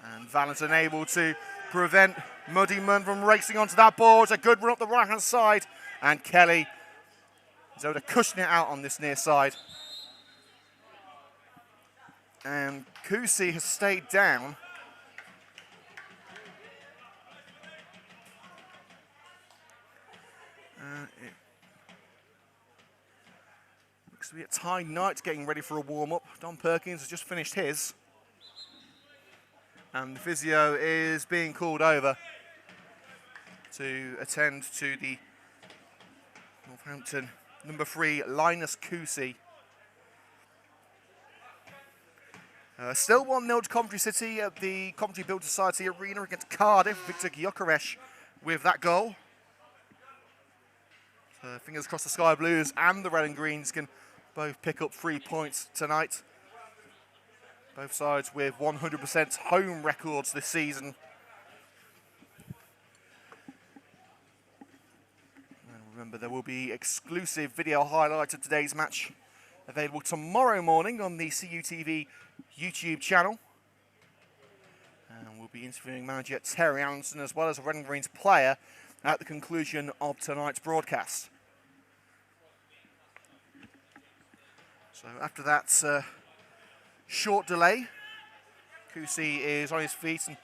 And Valence unable to prevent Muddyman from racing onto that ball. It's a good run up the right-hand side. And Kelly is able to cushion it out on this near side. And Cousy has stayed down. It looks to be a Ty Knight getting ready for a warm-up. Don Perkins has just finished his. And the physio is being called over to attend to the Northampton number 3, Linus Cousy. Still 1-0 to Coventry City at the Coventry Build Society Arena against Cardiff. Victor Gyökeres with that goal. Fingers crossed the Sky Blues and the Red and Greens can both pick up 3 points tonight. Both sides with 100% home records this season. And remember, there will be exclusive video highlights of today's match available tomorrow morning on the CUTV YouTube channel. And we'll be interviewing manager Terry Allenson as well as a Red and Greens player at the conclusion of tonight's broadcast. So after that short delay, Cousy is on his feet and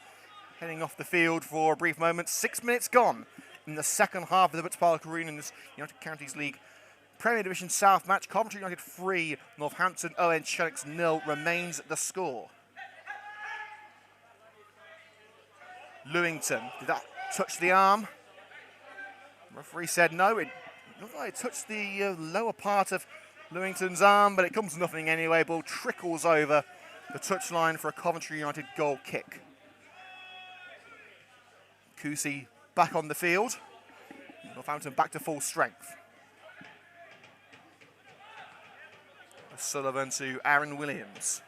heading off the field for a brief moment. 6 minutes gone in the second half of the Butts Park Arena in this United Counties League Premier Division South match. Coventry United 3, Northampton O.N Chenecks 0 remains the score. Lewington, did that touch the arm? The referee said no. It looked like it touched the lower part of Lewington's arm, but it comes to nothing anyway. Ball trickles over the touchline for a Coventry United goal kick. Cousy back on the field. Northampton back to full strength. Sullivan to Aaron Williams.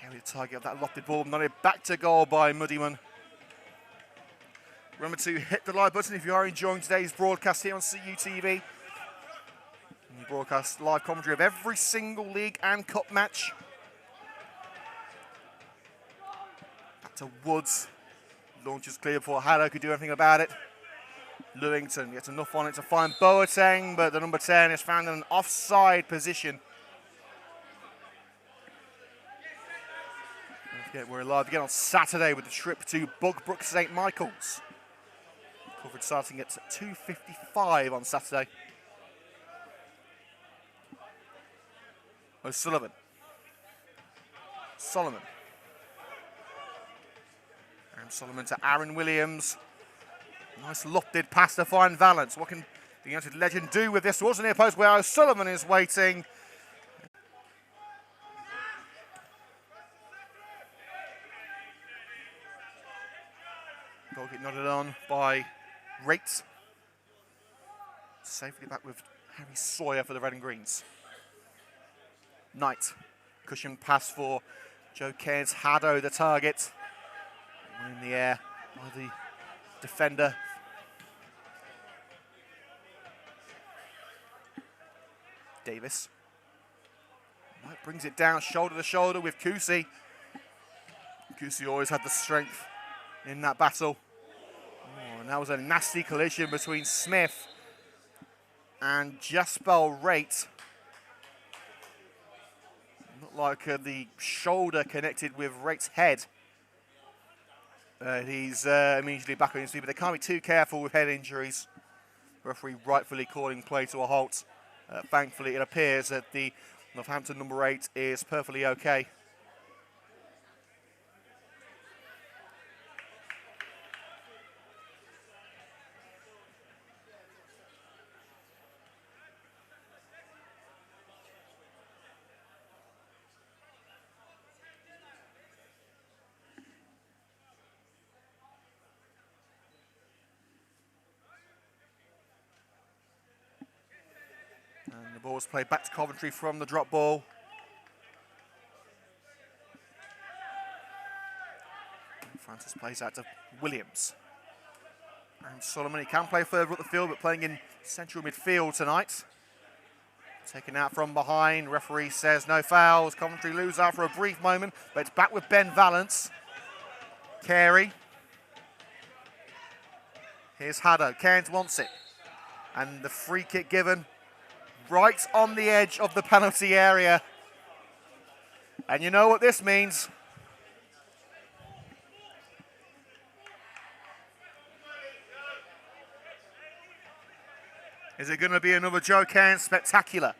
Carry the target of that lofted ball, nodded back to goal by Muddyman. Remember to hit the like button if you are enjoying today's broadcast here on CUTV. We broadcast live commentary of every single league and cup match. Back to Woods. Launch is clear before Haddow could do anything about it. Lewington gets enough on it to find Boateng, but the number 10 is found in an offside position. Don't forget, we're live again on Saturday with the trip to Bugbrook St Michael's. Coverage starting at 2:55 on Saturday. O'Sullivan. Solomon. And Solomon to Aaron Williams. Nice lofted pass to find Valence. What can the United legend do with this? Towards the near post where O'Sullivan is waiting. Goal get nodded on by Rate. Safely back with Harry Sawyer for the Red and Greens. Knight. Cushion pass for Joe Cairns. Haddow the target. One in the air by the defender. Davis. Knight brings it down shoulder to shoulder with Cousy. Cousy always had the strength in that battle. Oh, and that was a nasty collision between Smith and Jasper Rate. Looked like the shoulder connected with Rate's head. He's immediately back on his feet, but they can't be too careful with head injuries. The referee rightfully calling play to a halt. Thankfully, it appears that the Northampton number 8 is perfectly okay. And the ball's played back to Coventry from the drop ball. Francis plays out to Williams. And Solomon, he can play further up the field, but playing in central midfield tonight. Taken out from behind. Referee says no fouls. Coventry lose out for a brief moment, but it's back with Ben Valance. Carey. Here's Haddo. Cairns wants it. And the free kick given right on the edge of the penalty area. And you know what this means. Is it going to be another Joe Cairns spectacular?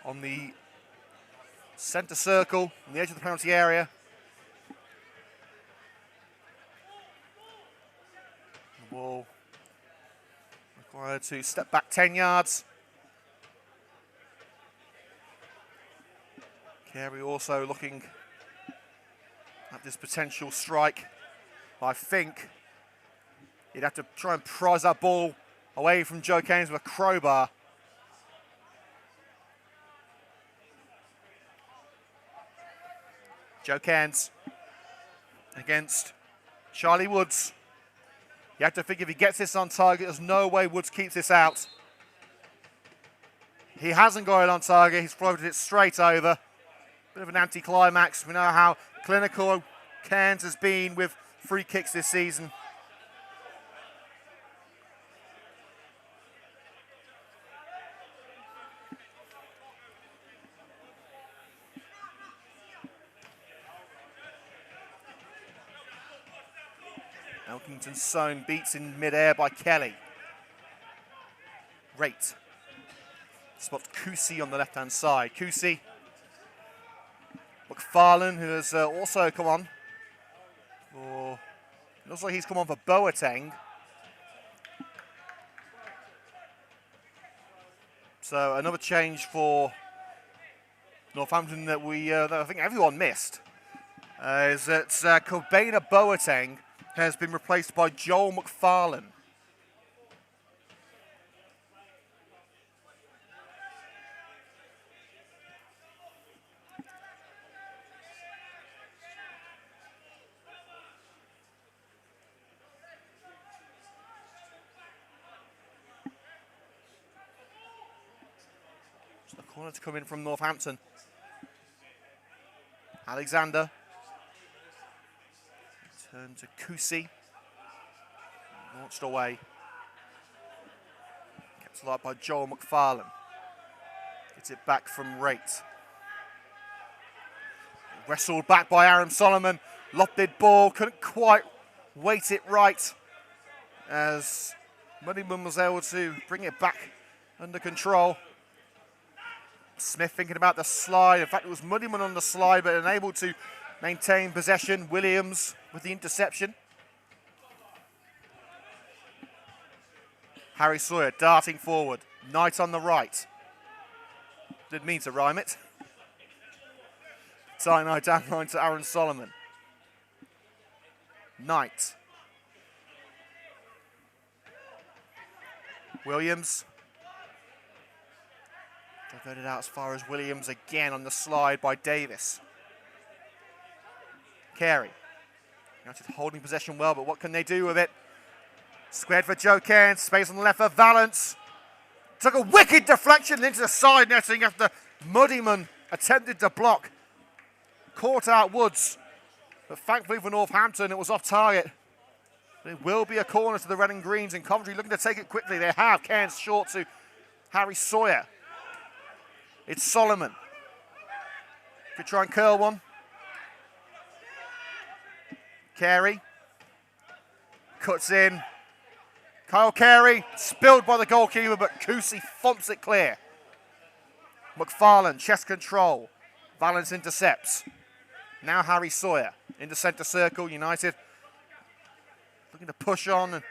On the centre circle, on the edge of the penalty area. The ball required to step back 10 yards. Carey also looking at this potential strike. I think he'd have to try and prise that ball away from Joe Cairns with a crowbar. Joe Cairns against Charlie Woods. You have to think if he gets this on target, there's no way Woods keeps this out. He hasn't got it on target. He's floated it straight over. Bit of an anticlimax. We know how clinical Cairns has been with free kicks this season. Elkington Sohn beats in mid-air by Kelly. Rate. Spots Cousy on the left-hand side. Cousy. McFarlane, who has also come on. Looks like he's come on for Boateng. So another change for Northampton that that I think everyone missed. Is that Kobena Boateng has been replaced by Joel McFarlane. So the corner to come in from Northampton. Alexander. Turn to Cousy. Launched away. Kept alive by Joel McFarlane. Gets it back from Rate. Wrestled back by Aaron Solomon. Lofted ball. Couldn't quite weight it right. As Muddyman was able to bring it back under control. Smith thinking about the slide. In fact, it was Muddyman on the slide, but unable to maintain possession. Williams with the interception. Harry Sawyer darting forward. Knight on the right. Didn't mean to rhyme it. Sinai down line to Aaron Solomon. Knight. Williams. Diverted out as far as Williams again on the slide by Davis. Carey. United holding possession well, but what can they do with it? Squared for Joe Cairns. Space on the left for Valance. Took a wicked deflection into the side netting after Muddyman attempted to block. Caught out Woods. But thankfully for Northampton, it was off target. It will be a corner to the Red and Greens, and Coventry looking to take it quickly. They have. Cairns short to Harry Sawyer. It's Solomon. Could try and curl one. Carey. Cuts in. Kyle Carey. Spilled by the goalkeeper, but Cousy thumps it clear. McFarlane, chest control. Valance intercepts. Now Harry Sawyer into centre circle. United looking to push on and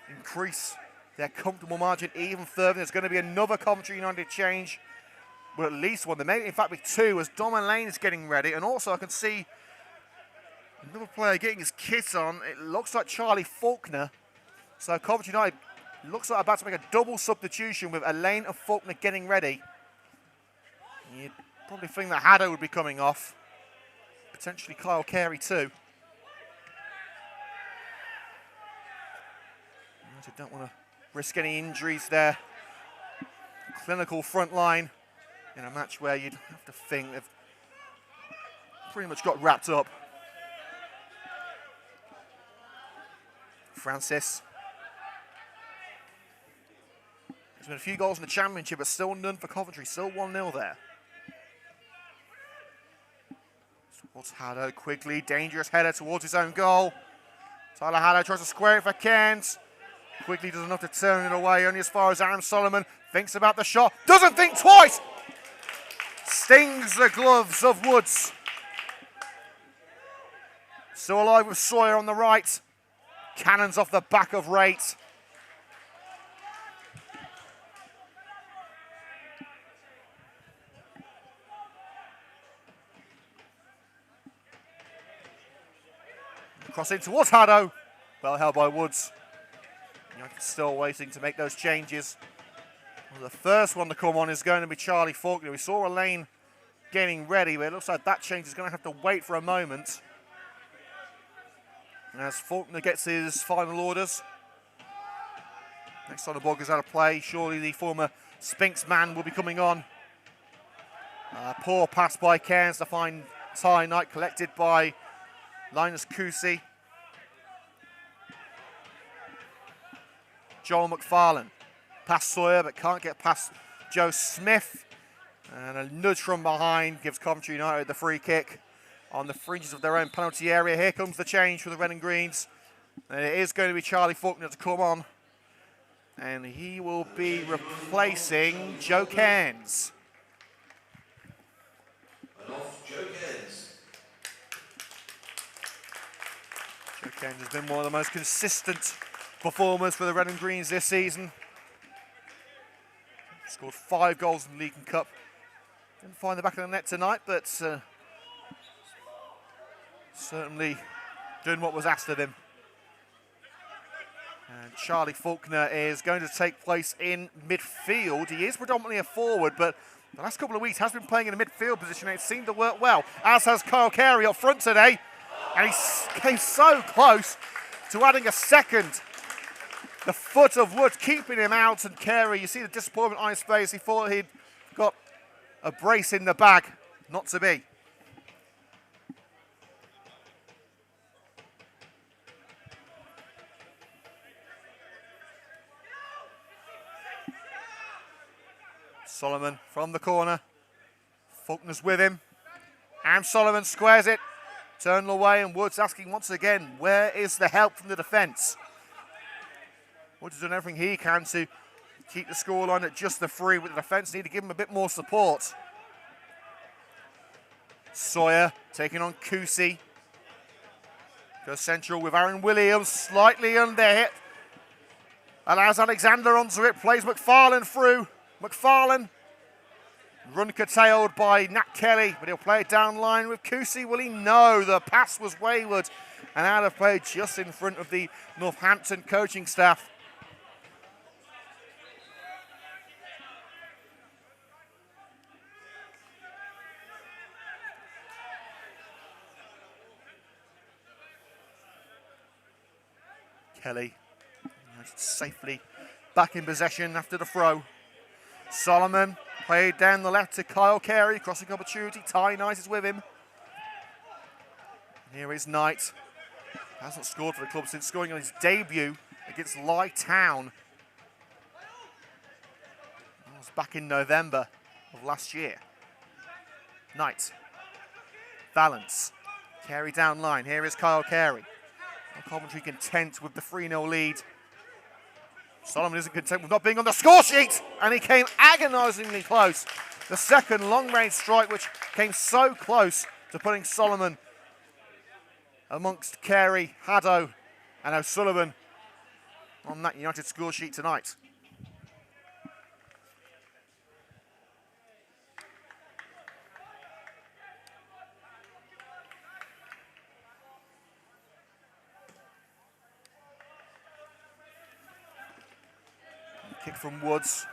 increase their comfortable margin even further. There's going to be another Coventry United change. Well, at least one. There may, in fact, be two as Dom Lane is getting ready. And also I can see another player getting his kit on. It looks like Charlie Faulkner. So Coventry United looks like about to make a double substitution with Elaine and Faulkner getting ready. You'd probably think that Haddo would be coming off. Potentially Kyle Carey too. United don't want to risk any injuries there. Clinical front line in a match where you'd have to think they've pretty much got wrapped up. Francis. There's been a few goals in the championship, but still none for Coventry. Still 1-0 there. Towards Haddo quickly. Dangerous header towards his own goal. Tyler Haddo tries to square it for Cairns. Quickly does enough to turn it away, only as far as Aaron Solomon. Thinks about the shot. Doesn't think twice. Stings the gloves of Woods. Still alive with Sawyer on the right. Cannons off the back of Rate. Crossing towards Haddo. Well held by Woods. United still waiting to make those changes. Well, the first one to come on is going to be Charlie Faulkner. We saw Elaine getting ready, but it looks like that change is going to have to wait for a moment. As Faulkner gets his final orders. Next time the ball goes out of play, surely the former Spinks man will be coming on. Poor pass by Cairns to find Ty Knight, collected by Linus Kusi. Joel McFarlane. Past Sawyer, but can't get past Joe Smith. And a nudge from behind gives Coventry United the free kick on the fringes of their own penalty area. Here comes the change for the Red and Greens. And it is going to be Charlie Faulkner to come on. And he will be replacing Joe Cairns. And off Joe Cairns. Joe Cairns has been one of the most consistent performers for the Red and Greens this season. Scored 5 goals in the League and Cup. Didn't find the back of the net tonight, but certainly doing what was asked of him. And Charlie Faulkner is going to take place in midfield. He is predominantly a forward, but the last couple of weeks has been playing in a midfield position, and it seemed to work well, as has Kyle Carey up front today. And he came so close to adding a second. The foot of Woods keeping him out, and Carey, you see the disappointment on his face. He thought he'd got a brace in the bag. Not to be. Solomon from the corner. Faulkner's with him. And Solomon squares it. Turned away, and Woods asking once again, where is the help from the defence? Woods has done everything he can to keep the scoreline at just the 3, but the defence need to give him a bit more support. Sawyer taking on Kusi. Goes central with Aaron Williams, slightly under hit. Allows Alexander onto it, plays McFarlane through. McFarlane, run curtailed by Nat Kelly, but he'll play it down line with Kusi. Will he? No, the pass was wayward and out of play just in front of the Northampton coaching staff. Kelly safely back in possession after the throw. Solomon played down the left to Kyle Carey, crossing opportunity. Ty Knight is with him. Here is Knight. Hasn't scored for the club since scoring on his debut against Lye Town. That was back in November of last year. Knight. Valance. Carey down line. Here is Kyle Carey. Coventry content with the 3-0 lead. Solomon isn't content with not being on the score sheet, and he came agonisingly close. The second long-range strike, which came so close to putting Solomon amongst Carey, Haddo and O'Sullivan on that United score sheet tonight. Kick from Woods.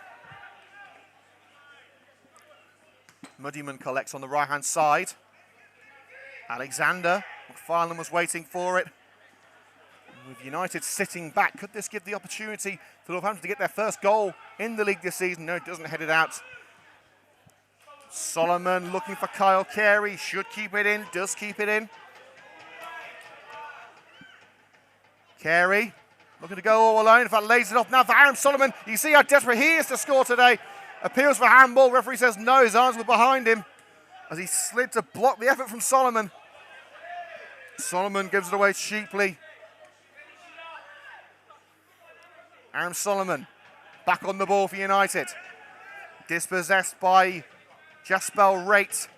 Muddyman collects on the right-hand side. Alexander. McFarlane was waiting for it. With United sitting back, could this give the opportunity for Northampton to get their first goal in the league this season? No, it doesn't. Head it out. Solomon looking for Kyle Carey. Should keep it in. Does keep it in. Carey looking to go all alone. In fact, lays it off now for Aaron Solomon. You see how desperate he is to score today. Appeals for handball. Referee says no. His arms were behind him as he slid to block the effort from Solomon. Solomon gives it away cheaply. Aaron Solomon back on the ball for United. Dispossessed by Jasper Raitt.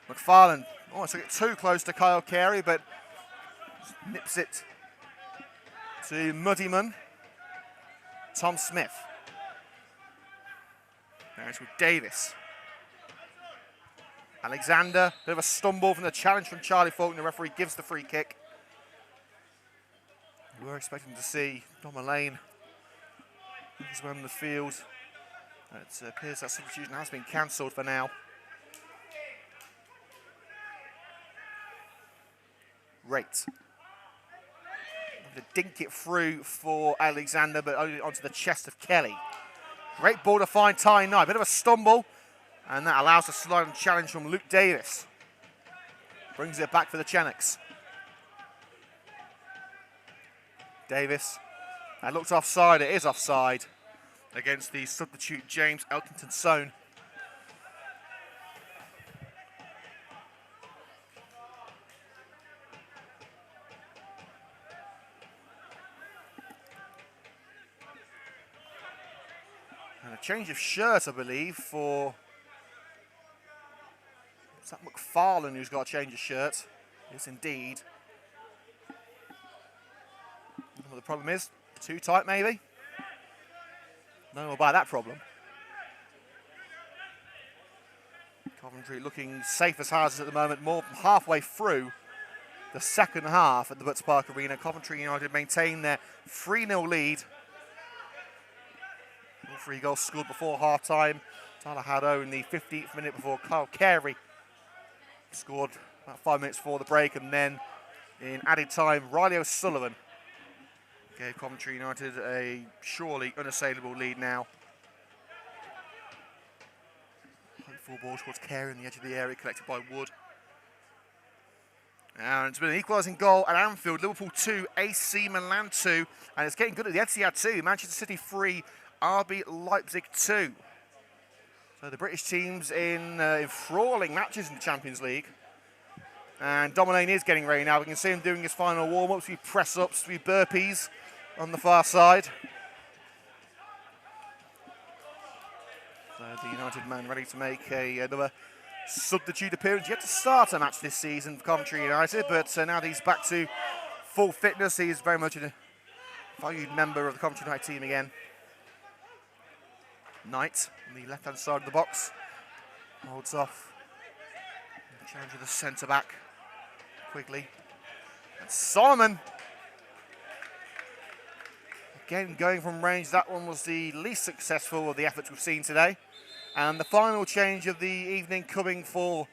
McFarlane almost took it too close to Kyle Carey, but nips it to Muddyman. Tom Smith. Now it's with Davis. Alexander, bit of a stumble from the challenge from Charlie Faulkner. The referee gives the free kick. We were expecting to see Dom Lane as well in the field. It appears that substitution has been cancelled for now. Raitt. To dink it through for Alexander, but only onto the chest of Kelly. Great ball to find Ty Knight. Bit of a stumble, and that allows a slide and challenge from Luke Davis. Brings it back for the Chenecks. Davis. That looks offside. It is offside against the substitute James Elkington-Sohn. And a change of shirt, I believe, for... Is that McFarlane who's got a change of shirt? Yes, indeed. What the problem is? Too tight, maybe? No more by that problem. Coventry looking safe as houses at the moment, more than halfway through the second half at the Butts Park Arena. Coventry United maintain their 3-0 lead. All 3 goals scored before half-time. Tyler Haddo in the 15th minute before Kyle Carey scored about 5 minutes before the break, and then in added time, Riley O'Sullivan gave Coventry United a surely unassailable lead now. Full ball towards Carey on the edge of the area, collected by Wood. And it's been an equalising goal at Anfield. Liverpool 2, AC Milan 2. And it's getting good at the Etihad 2. Manchester City 3, RB Leipzig 2. So the British teams in enthralling matches in the Champions League. And Dom Lane is getting ready now. We can see him doing his final warm-ups, with press-ups, with burpees on the far side. So the United man ready to make another substitute appearance. Yet to start a match this season for Coventry United, but now that he's back to full fitness, he's very much a valued member of the Coventry United team again. Knight on the left-hand side of the box holds off. Challenge of the centre-back quickly. And Solomon again going from range. That one was the least successful of the efforts we've seen today. And the final change of the evening coming for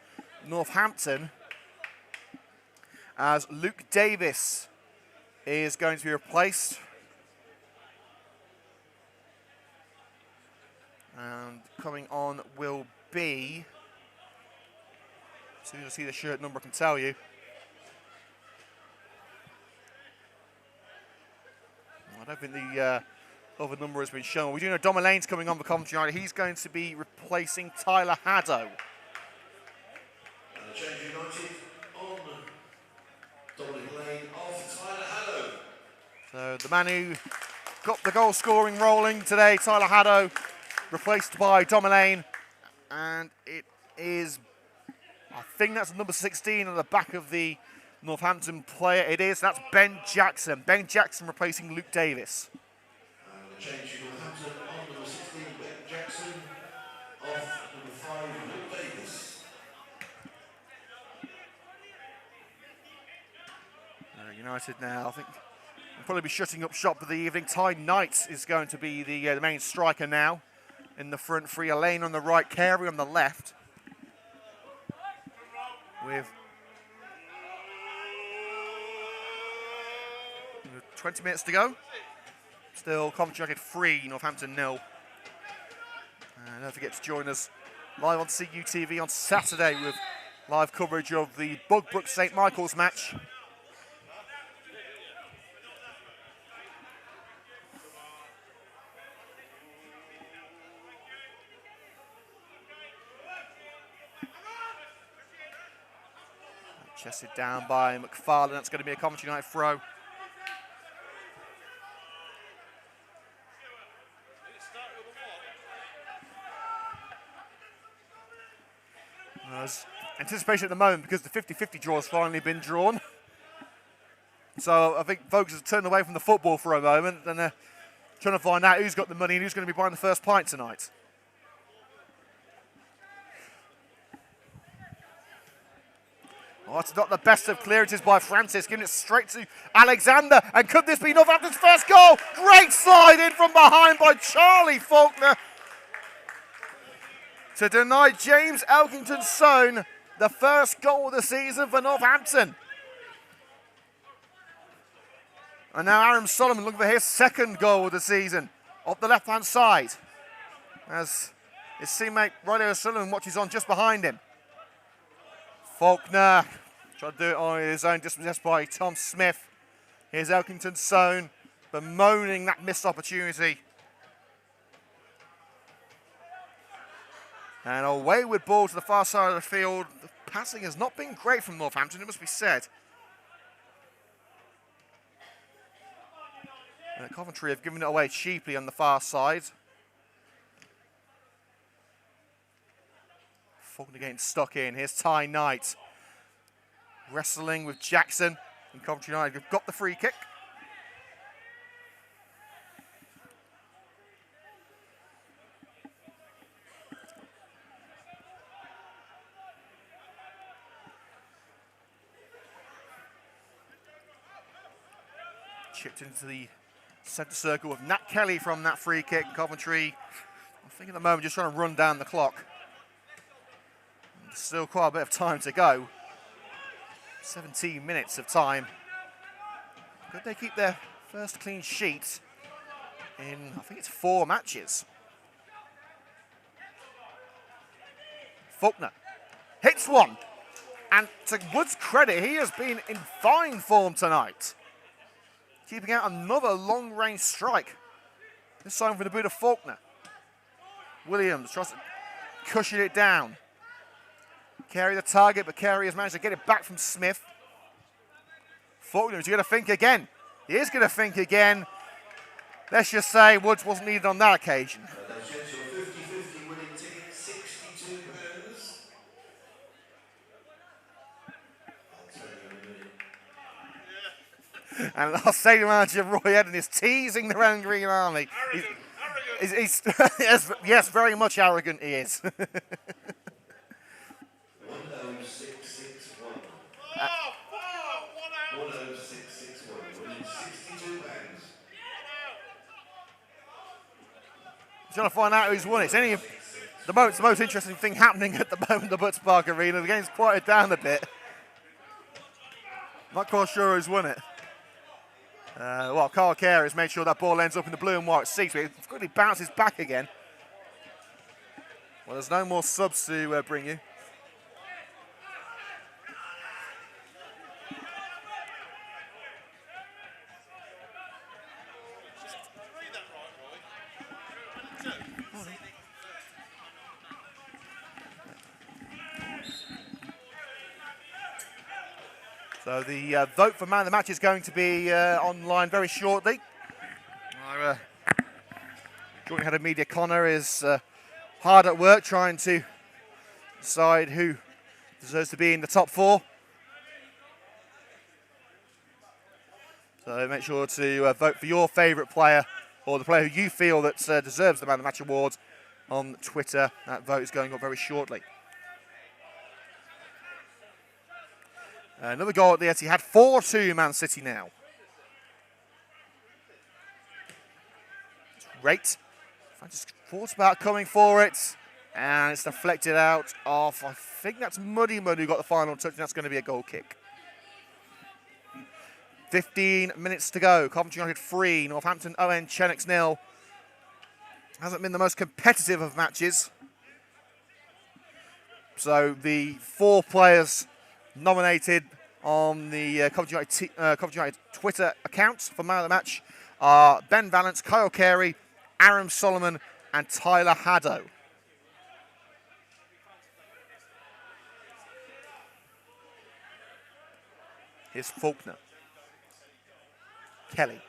Northampton, as Luke Davis is going to be replaced. And coming on will be, as soon as I see the shirt number, I can tell you. I don't think the other number has been shown. We do know Dom Lane's coming on for Coventry United. He's going to be replacing Tyler Haddo. Change United on Dominic Lane off Tyler Haddo. So the man who got the goal scoring rolling today, Tyler Haddo, replaced by Dom Lane. And it is, I think that's number 16 on the back of the Northampton player. It is, that's Ben Jackson. Ben Jackson replacing Luke Davis. Change Northampton on number 16, Ben Jackson, off number 5, Luke Davis. United now, I think, will probably be shutting up shop for the evening. Ty Knight is going to be the main striker now. In the front three, Elaine on the right, Carey on the left. With 20 minutes to go. Still Coventry United 3, Northampton 0. And don't forget to join us live on CUTV on Saturday with live coverage of the Bugbrook St Michael's match. Chested down by McFarlane. That's going to be a Coventry United throw. There's anticipation at the moment because the 50-50 draw has finally been drawn. So I think folks have turned away from the football for a moment and they're trying to find out who's got the money and who's going to be buying the first pint tonight. Oh, it's not the best of clearances by Francis, giving it straight to Alexander. And could this be Northampton's first goal? Great slide in from behind by Charlie Faulkner to deny James Elkington-Sohn the first goal of the season for Northampton. And now Aaron Solomon looking for his second goal of the season off the left-hand side as his teammate Riley O'Sullivan watches on just behind him. Faulkner tried to do it on his own, dispossessed by Tom Smith. Here's Elkington-Sohn bemoaning that missed opportunity. And a wayward ball to the far side of the field. The passing has not been great from Northampton, it must be said. And Coventry have given it away cheaply on the far side. Faulkner getting stuck in. Here's Ty Knight. Wrestling with Jackson. And Coventry United have got the free kick. Chipped into the centre circle with Nat Kelly from that free kick. Coventry, I think at the moment, just trying to run down the clock. There's still quite a bit of time to go. 17 minutes of time. Could they keep their first clean sheet in, I think it's 4 matches? Faulkner hits one. And to Wood's credit, he has been in fine form tonight. Keeping out another long-range strike. This time for the boot of Faulkner. Williams tries to cushion it down. Carey the target, but Carey has managed to get it back from Smith. Faulkner is going to think again. He is going to think again. Let's just say Woods wasn't needed on that occasion. And our stadium manager, Roy Eden, is teasing the Red and Green Army. He's yes, very much arrogant he is. 10661. 10661. Winning £62. He's trying to find out who's won it. It's the most interesting thing happening at the moment at the Butts Park Arena. The game's quieted down a bit. Not quite sure who's won it. Well, Carl Carey has made sure that ball ends up in the blue and white seats. It quickly bounces back again. Well, there's no more subs to bring you. So the vote for man of the match is going to be online very shortly. Our joint head of media, Connor, is hard at work trying to decide who deserves to be in the top 4. So make sure to vote for your favourite player or the player who you feel that deserves the man of the match award on Twitter. That vote is going up very shortly. Another goal at the Etihad, 4-2 Man City now. It's great. Francis thought about coming for it, and it's deflected out off. I think that's Muddy who got the final touch, and that's going to be a goal kick. 15 minutes to go. Coventry United 3, Northampton O.N. Chenecks 0. Hasn't been the most competitive of matches. So the 4 players nominated on the Coventry United Twitter account for man of the match are Ben Vallance, Kyle Carey, Aaron Solomon and Tyler Haddow. Here's Faulkner. Kelly.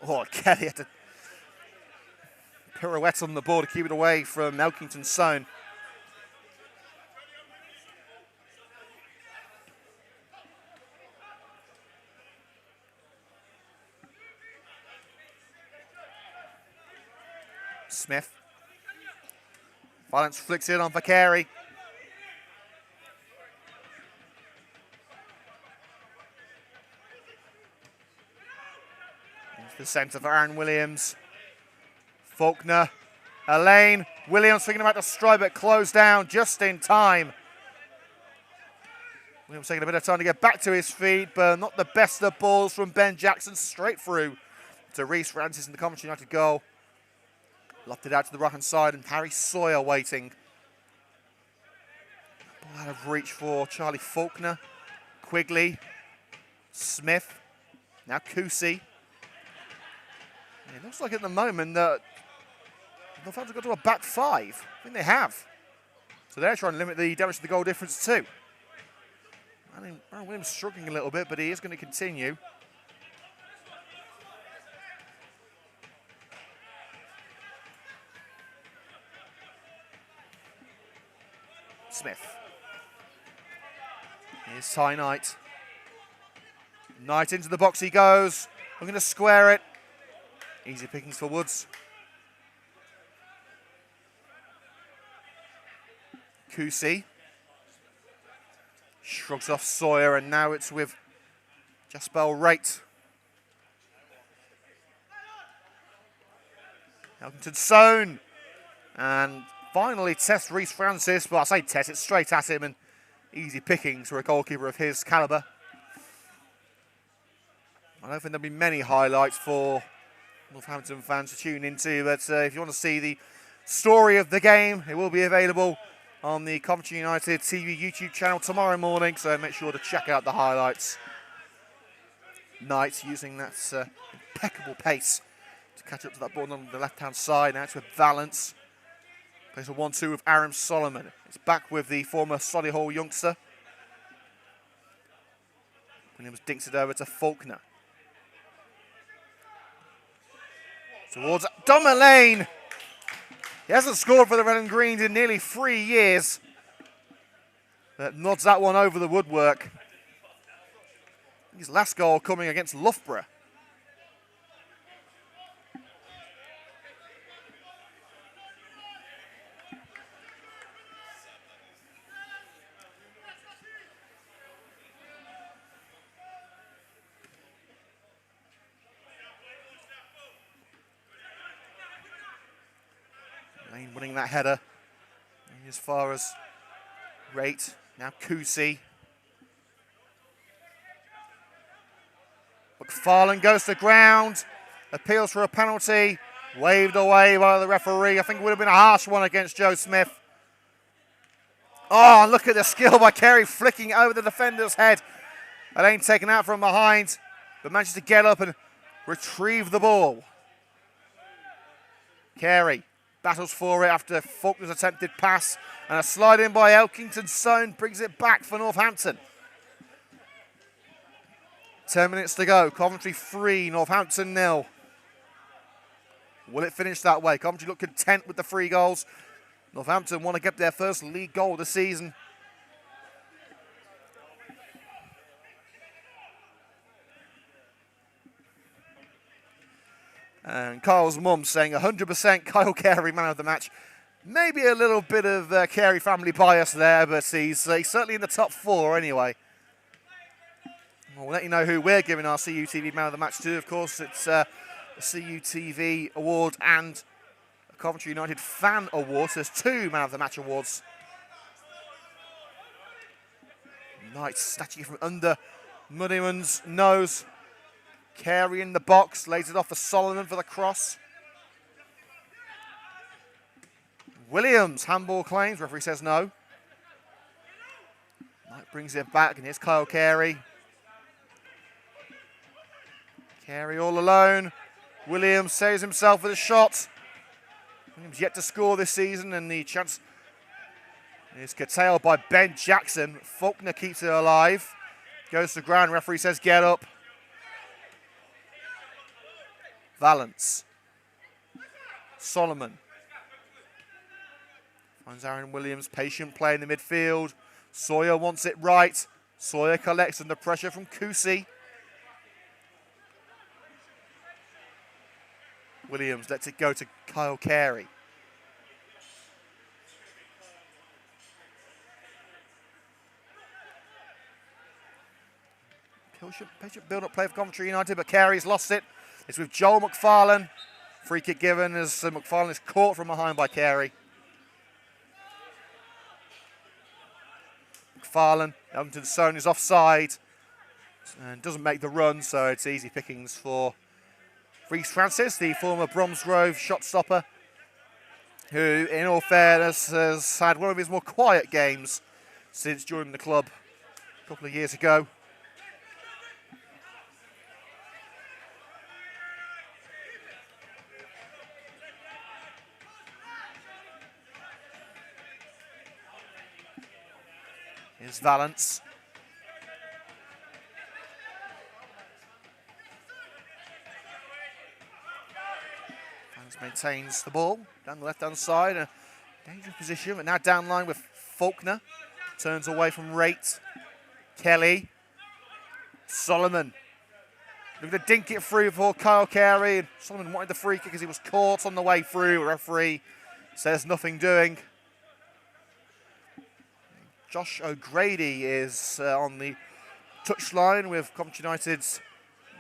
Oh, Kelly had to pirouette on the ball to keep it away from Elkington Sohn. Smith. Vallance flicks it on for Carey. Into the centre for Aaron Williams. Faulkner. Elaine. Williams thinking about to strike, but closed down just in time. Williams taking a bit of time to get back to his feet, but not the best of balls from Ben Jackson. Straight through to Reece Francis in the Coventry United goal. Lobbed it out to the right-hand side, and Harry Sawyer waiting. Ball out of reach for Charlie Faulkner. Quigley. Smith. Now Cousy. It looks like at the moment that Northampton got to a back 5. I think they have. So they're trying to limit the damage to the goal difference too. I think Aaron Williams struggling a little bit, but he is going to continue. Smith. Here's Ty Knight. Knight into the box he goes. I'm going to square it. Easy pickings for Woods. Cousy. Shrugs off Sawyer, and now it's with Jaspel Wright. Elkington Sohn. And finally tests Reece Francis. Well, I say test, it's straight at him, and easy pickings for a goalkeeper of his calibre. I don't think there'll be many highlights for Northampton fans to tune into, but if you want to see the story of the game, it will be available on the Coventry United TV YouTube channel tomorrow morning, so make sure to check out the highlights. Knight using that impeccable pace to catch up to that ball on the left-hand side. Now it's with Vallance. Plays a 1-2 with Aaron Solomon. It's back with the former Solihull youngster. Williams dinks it over to Faulkner. Towards Dom Lane. He hasn't scored for the Red and Greens in nearly 3 years. That nods that one over the woodwork. His last goal coming against Loughborough. Lane winning that header. As far as rate, now Cousy. McFarlane goes to ground, appeals for a penalty, waved away by the referee. I think it would have been a harsh one against Joe Smith. Oh, look at the skill by Carey, flicking over the defender's head. Elaine taken out from behind, but manages to get up and retrieve the ball. Carey battles for it after Faulkner's attempted pass, and a slide in by Elkington Sohn brings it back for Northampton. 10 minutes to go. Coventry 3, Northampton 0. Will it finish that way? Coventry look content with the 3 goals. Northampton want to get their first league goal of the season. And Kyle's mum saying 100% Kyle Carey man of the match. Maybe a little bit of Carey family bias there, but he's certainly in the top 4 anyway. We'll let you know who we're giving our CUTV man of the match to. Of course, it's a CUTV award and a Coventry United fan award. So there's 2 man of the match awards. Knight snatching it from under Muddyman's nose. Carey in the box, lays it off for Solomon for the cross. Williams, handball claims, referee says no. Mike brings it back, and here's Kyle Carey. Carey all alone. Williams saves himself with a shot. Williams yet to score this season, and the chance is curtailed by Ben Jackson. Faulkner keeps it alive. Goes to the ground, referee says get up. Valance. Solomon. Finds Aaron Williams, patient play in the midfield. Sawyer wants it right. Sawyer collects under pressure from Kusi. Williams lets it go to Kyle Carey. Patient build-up play for Coventry United, but Carey's lost it. It's with Joel McFarlane. Free kick given as McFarlane is caught from behind by Carey. McFarlane, Ellington's zone is offside and doesn't make the run, so it's easy pickings for Reece Francis, the former Bromsgrove shot stopper, who, in all fairness, has had one of his more quiet games since joining the club a couple of years ago. Here's Valance. Valance maintains the ball down the left-hand side. A dangerous position, but now down line with Faulkner. Turns away from Rate. Kelly. Solomon. Looking to dink it through for Kyle Carey. Solomon wanted the free kick because he was caught on the way through. Referee says nothing doing. Josh O'Grady is on the touchline with Coventry United's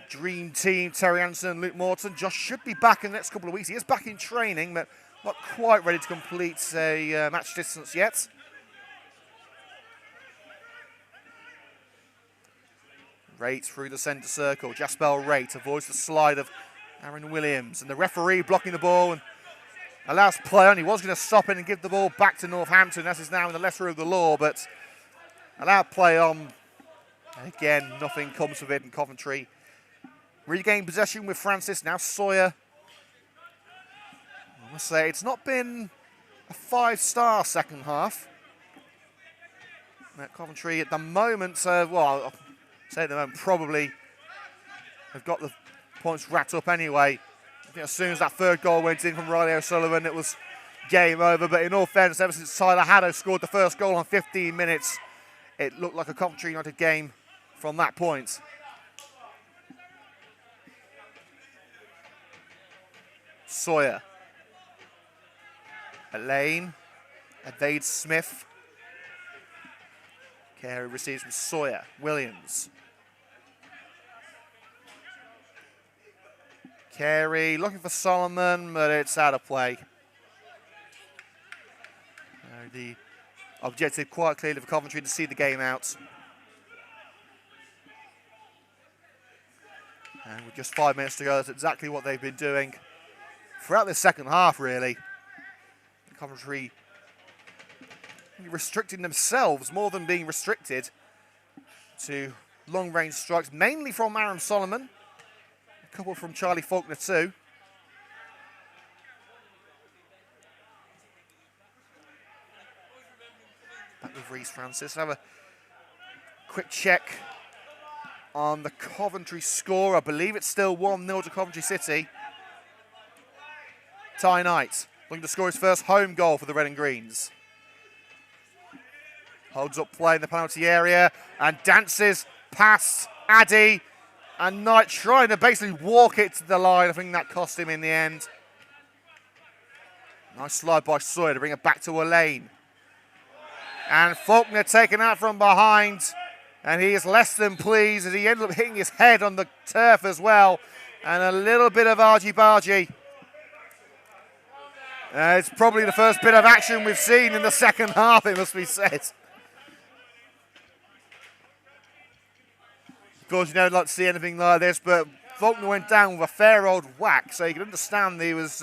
dream team, Terry Anderson, Luke Morton. Josh should be back in the next couple of weeks. He is back in training, but not quite ready to complete a match distance yet. Rate through the centre circle. Jaspel Rate avoids the slide of Aaron Williams. And the referee blocking the ball and allows play on. He was going to stop it and give the ball back to Northampton, as is now in the letter of the law, but allowed play on. Again, nothing comes of it in Coventry. Regain possession with Francis, now Sawyer. I must say, it's not been a 5-star second half. At Coventry at the moment, well, I'll say at the moment, probably have got the points wrapped up anyway. I think as soon as that third goal went in from Riley O'Sullivan, it was game over. But in all fairness, ever since Tyler Haddo scored the first goal on 15 minutes, it looked like a Coventry United game from that point. Sawyer. Elaine. Evade Smith. Carey receives from Sawyer. Williams. Carey looking for Solomon, but it's out of play. The objective quite clearly for Coventry to see the game out. And with just 5 minutes to go, that's exactly what they've been doing throughout this second half, really. Coventry restricting themselves more than being restricted to long-range strikes, mainly from Aaron Solomon. A couple from Charlie Faulkner too. Back with Reece Francis. Have a quick check on the Coventry score. I believe it's still 1-0 to Coventry City. Ty Knight looking to score his first home goal for the Red and Greens. Holds up play in the penalty area and dances past Addy. And Knight trying to basically walk it to the line. I think that cost him in the end. Nice slide by Sawyer to bring it back to Elaine. And Faulkner taken out from behind. And he is less than pleased as he ended up hitting his head on the turf as well. And a little bit of argy-bargy. It's probably the first bit of action we've seen in the second half, it must be said. course, you don't like to see anything like this, but Faulkner went down with a fair old whack, so you can understand he was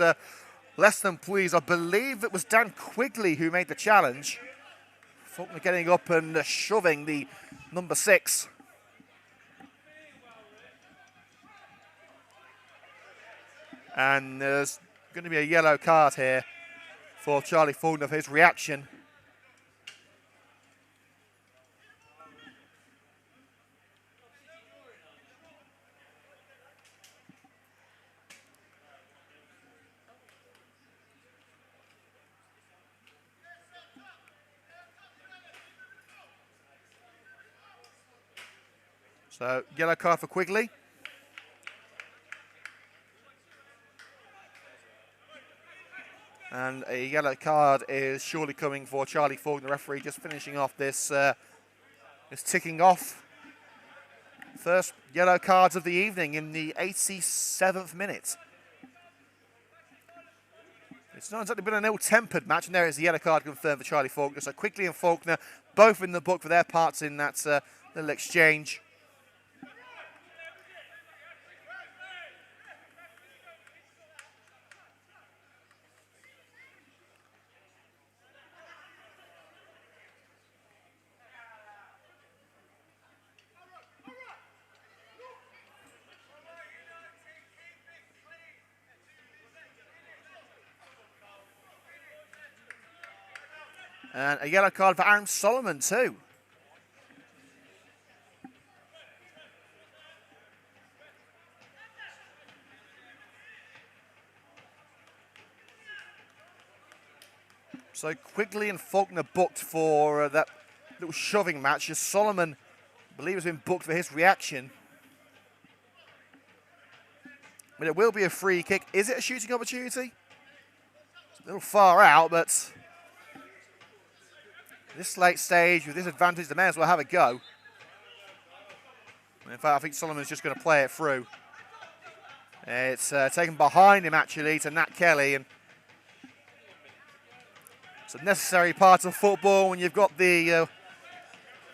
less than pleased. I believe it was Dan Quigley who made the challenge. Faulkner getting up and shoving the number 6. And there's going to be a yellow card here for Charlie Faulkner for his reaction. So, yellow card for Quigley. And a yellow card is surely coming for Charlie Faulkner, the referee, just finishing off this, this ticking off. First yellow cards of the evening in the 87th minute. It's not exactly been an ill-tempered match, and there is the yellow card confirmed for Charlie Faulkner. So Quigley and Faulkner both in the book for their parts in that little exchange. And a yellow card for Aaron Solomon too. So Quigley and Faulkner booked for that little shoving match, as Solomon, I believe, has been booked for his reaction. But it will be a free kick. Is it a shooting opportunity? It's a little far out, but this late stage, with this advantage, they may as well have a go. In fact, I think Solomon's just going to play it through. It's taken behind him, actually, to Nat Kelly. And it's a necessary part of football when you've got the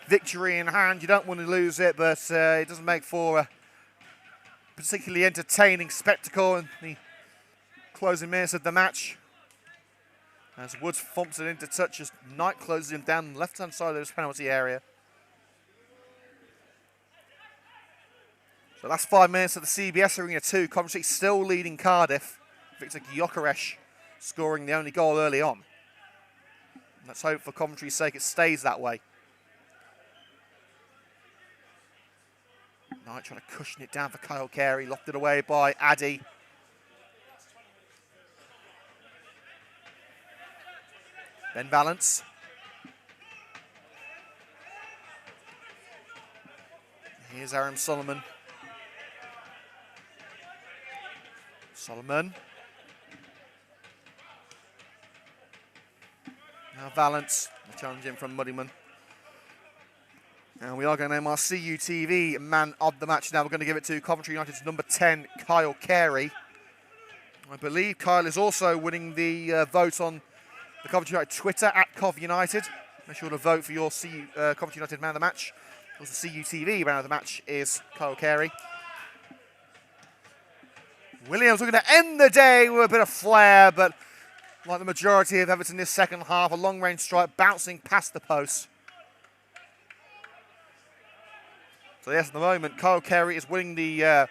victory in hand. You don't want to lose it, but it doesn't make for a particularly entertaining spectacle in the closing minutes of the match. As Woods thumps it into touch as Knight closes him down on the left-hand side of his penalty area. So last 5 minutes of the CBS Arena 2. Coventry still leading Cardiff. Victor Gyökeres scoring the only goal early on. And let's hope for Coventry's sake it stays that way. Knight trying to cushion it down for Kyle Carey. Lofted away by Addy. Ben Valance. Here's Aaron Solomon. Solomon. Now Valance, the challenge in from Muddyman. And we are going to name our CUTV man of the match now. We're going to give it to Coventry United's number 10, Kyle Carey. I believe Kyle is also winning the vote on the Coventry United Twitter, at Cov United. Make sure to vote for your Coventry United man of the match. Also, CUTV man of the match is Kyle Carey. Williams looking to end the day with a bit of flair, but like the majority of Everton this second half, a long-range strike bouncing past the post. So yes, at the moment, Kyle Carey is winning the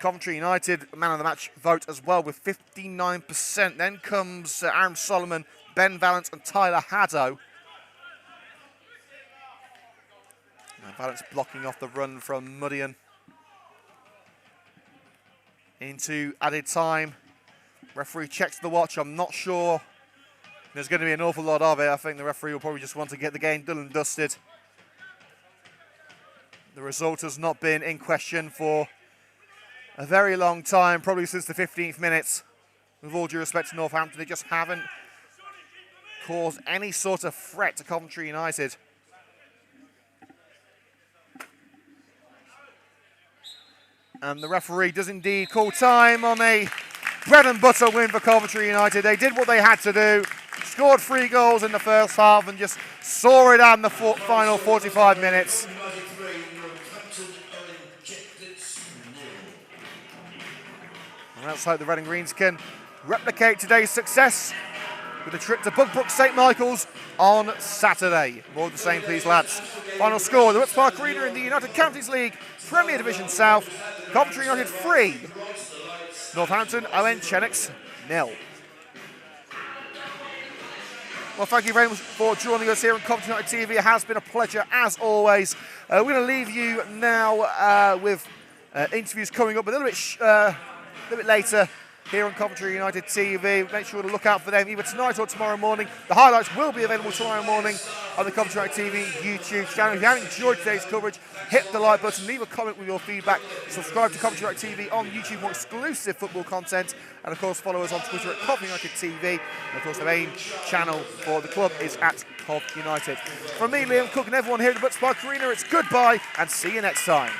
Coventry United man of the match vote as well with 59%. Then comes Aaron Solomon, Ben Valance and Tyler Haddow. And Valance blocking off the run from Muddian. Into added time. Referee checks the watch. I'm not sure there's going to be an awful lot of it. I think the referee will probably just want to get the game done and dusted. The result has not been in question for a very long time, probably since the 15th minute. With all due respect to Northampton, they just haven't caused any sort of threat to Coventry United. And the referee does indeed call time on a bread and butter win for Coventry United. They did what they had to do, scored 3 goals in the first half and just saw it out in the final 45 minutes. And let's hope the Red and Greens can replicate today's success with a trip to Bugbrook St Michael's on Saturday. More of the same, please, lads. Final score, the Woods Park Arena in the United Counties League Premier Division South. Coventry United 3, Northampton O.N. Chenecks 0. Well, thank you very much for joining us here on Coventry United TV. It has been a pleasure, as always. We're going to leave you now with interviews coming up a little bit later here on Coventry United TV. Make sure to look out for them either tonight or tomorrow morning. The highlights will be available tomorrow morning on the Coventry United TV YouTube channel. If you haven't enjoyed today's coverage, hit the like button, leave a comment with your feedback, subscribe to Coventry United TV on YouTube for exclusive football content, and of course follow us on Twitter at Coventry United TV. And of course the main channel for the club is at Cov United. From me, Liam Cook, and everyone here at the Woods Park Arena, it's goodbye and see you next time.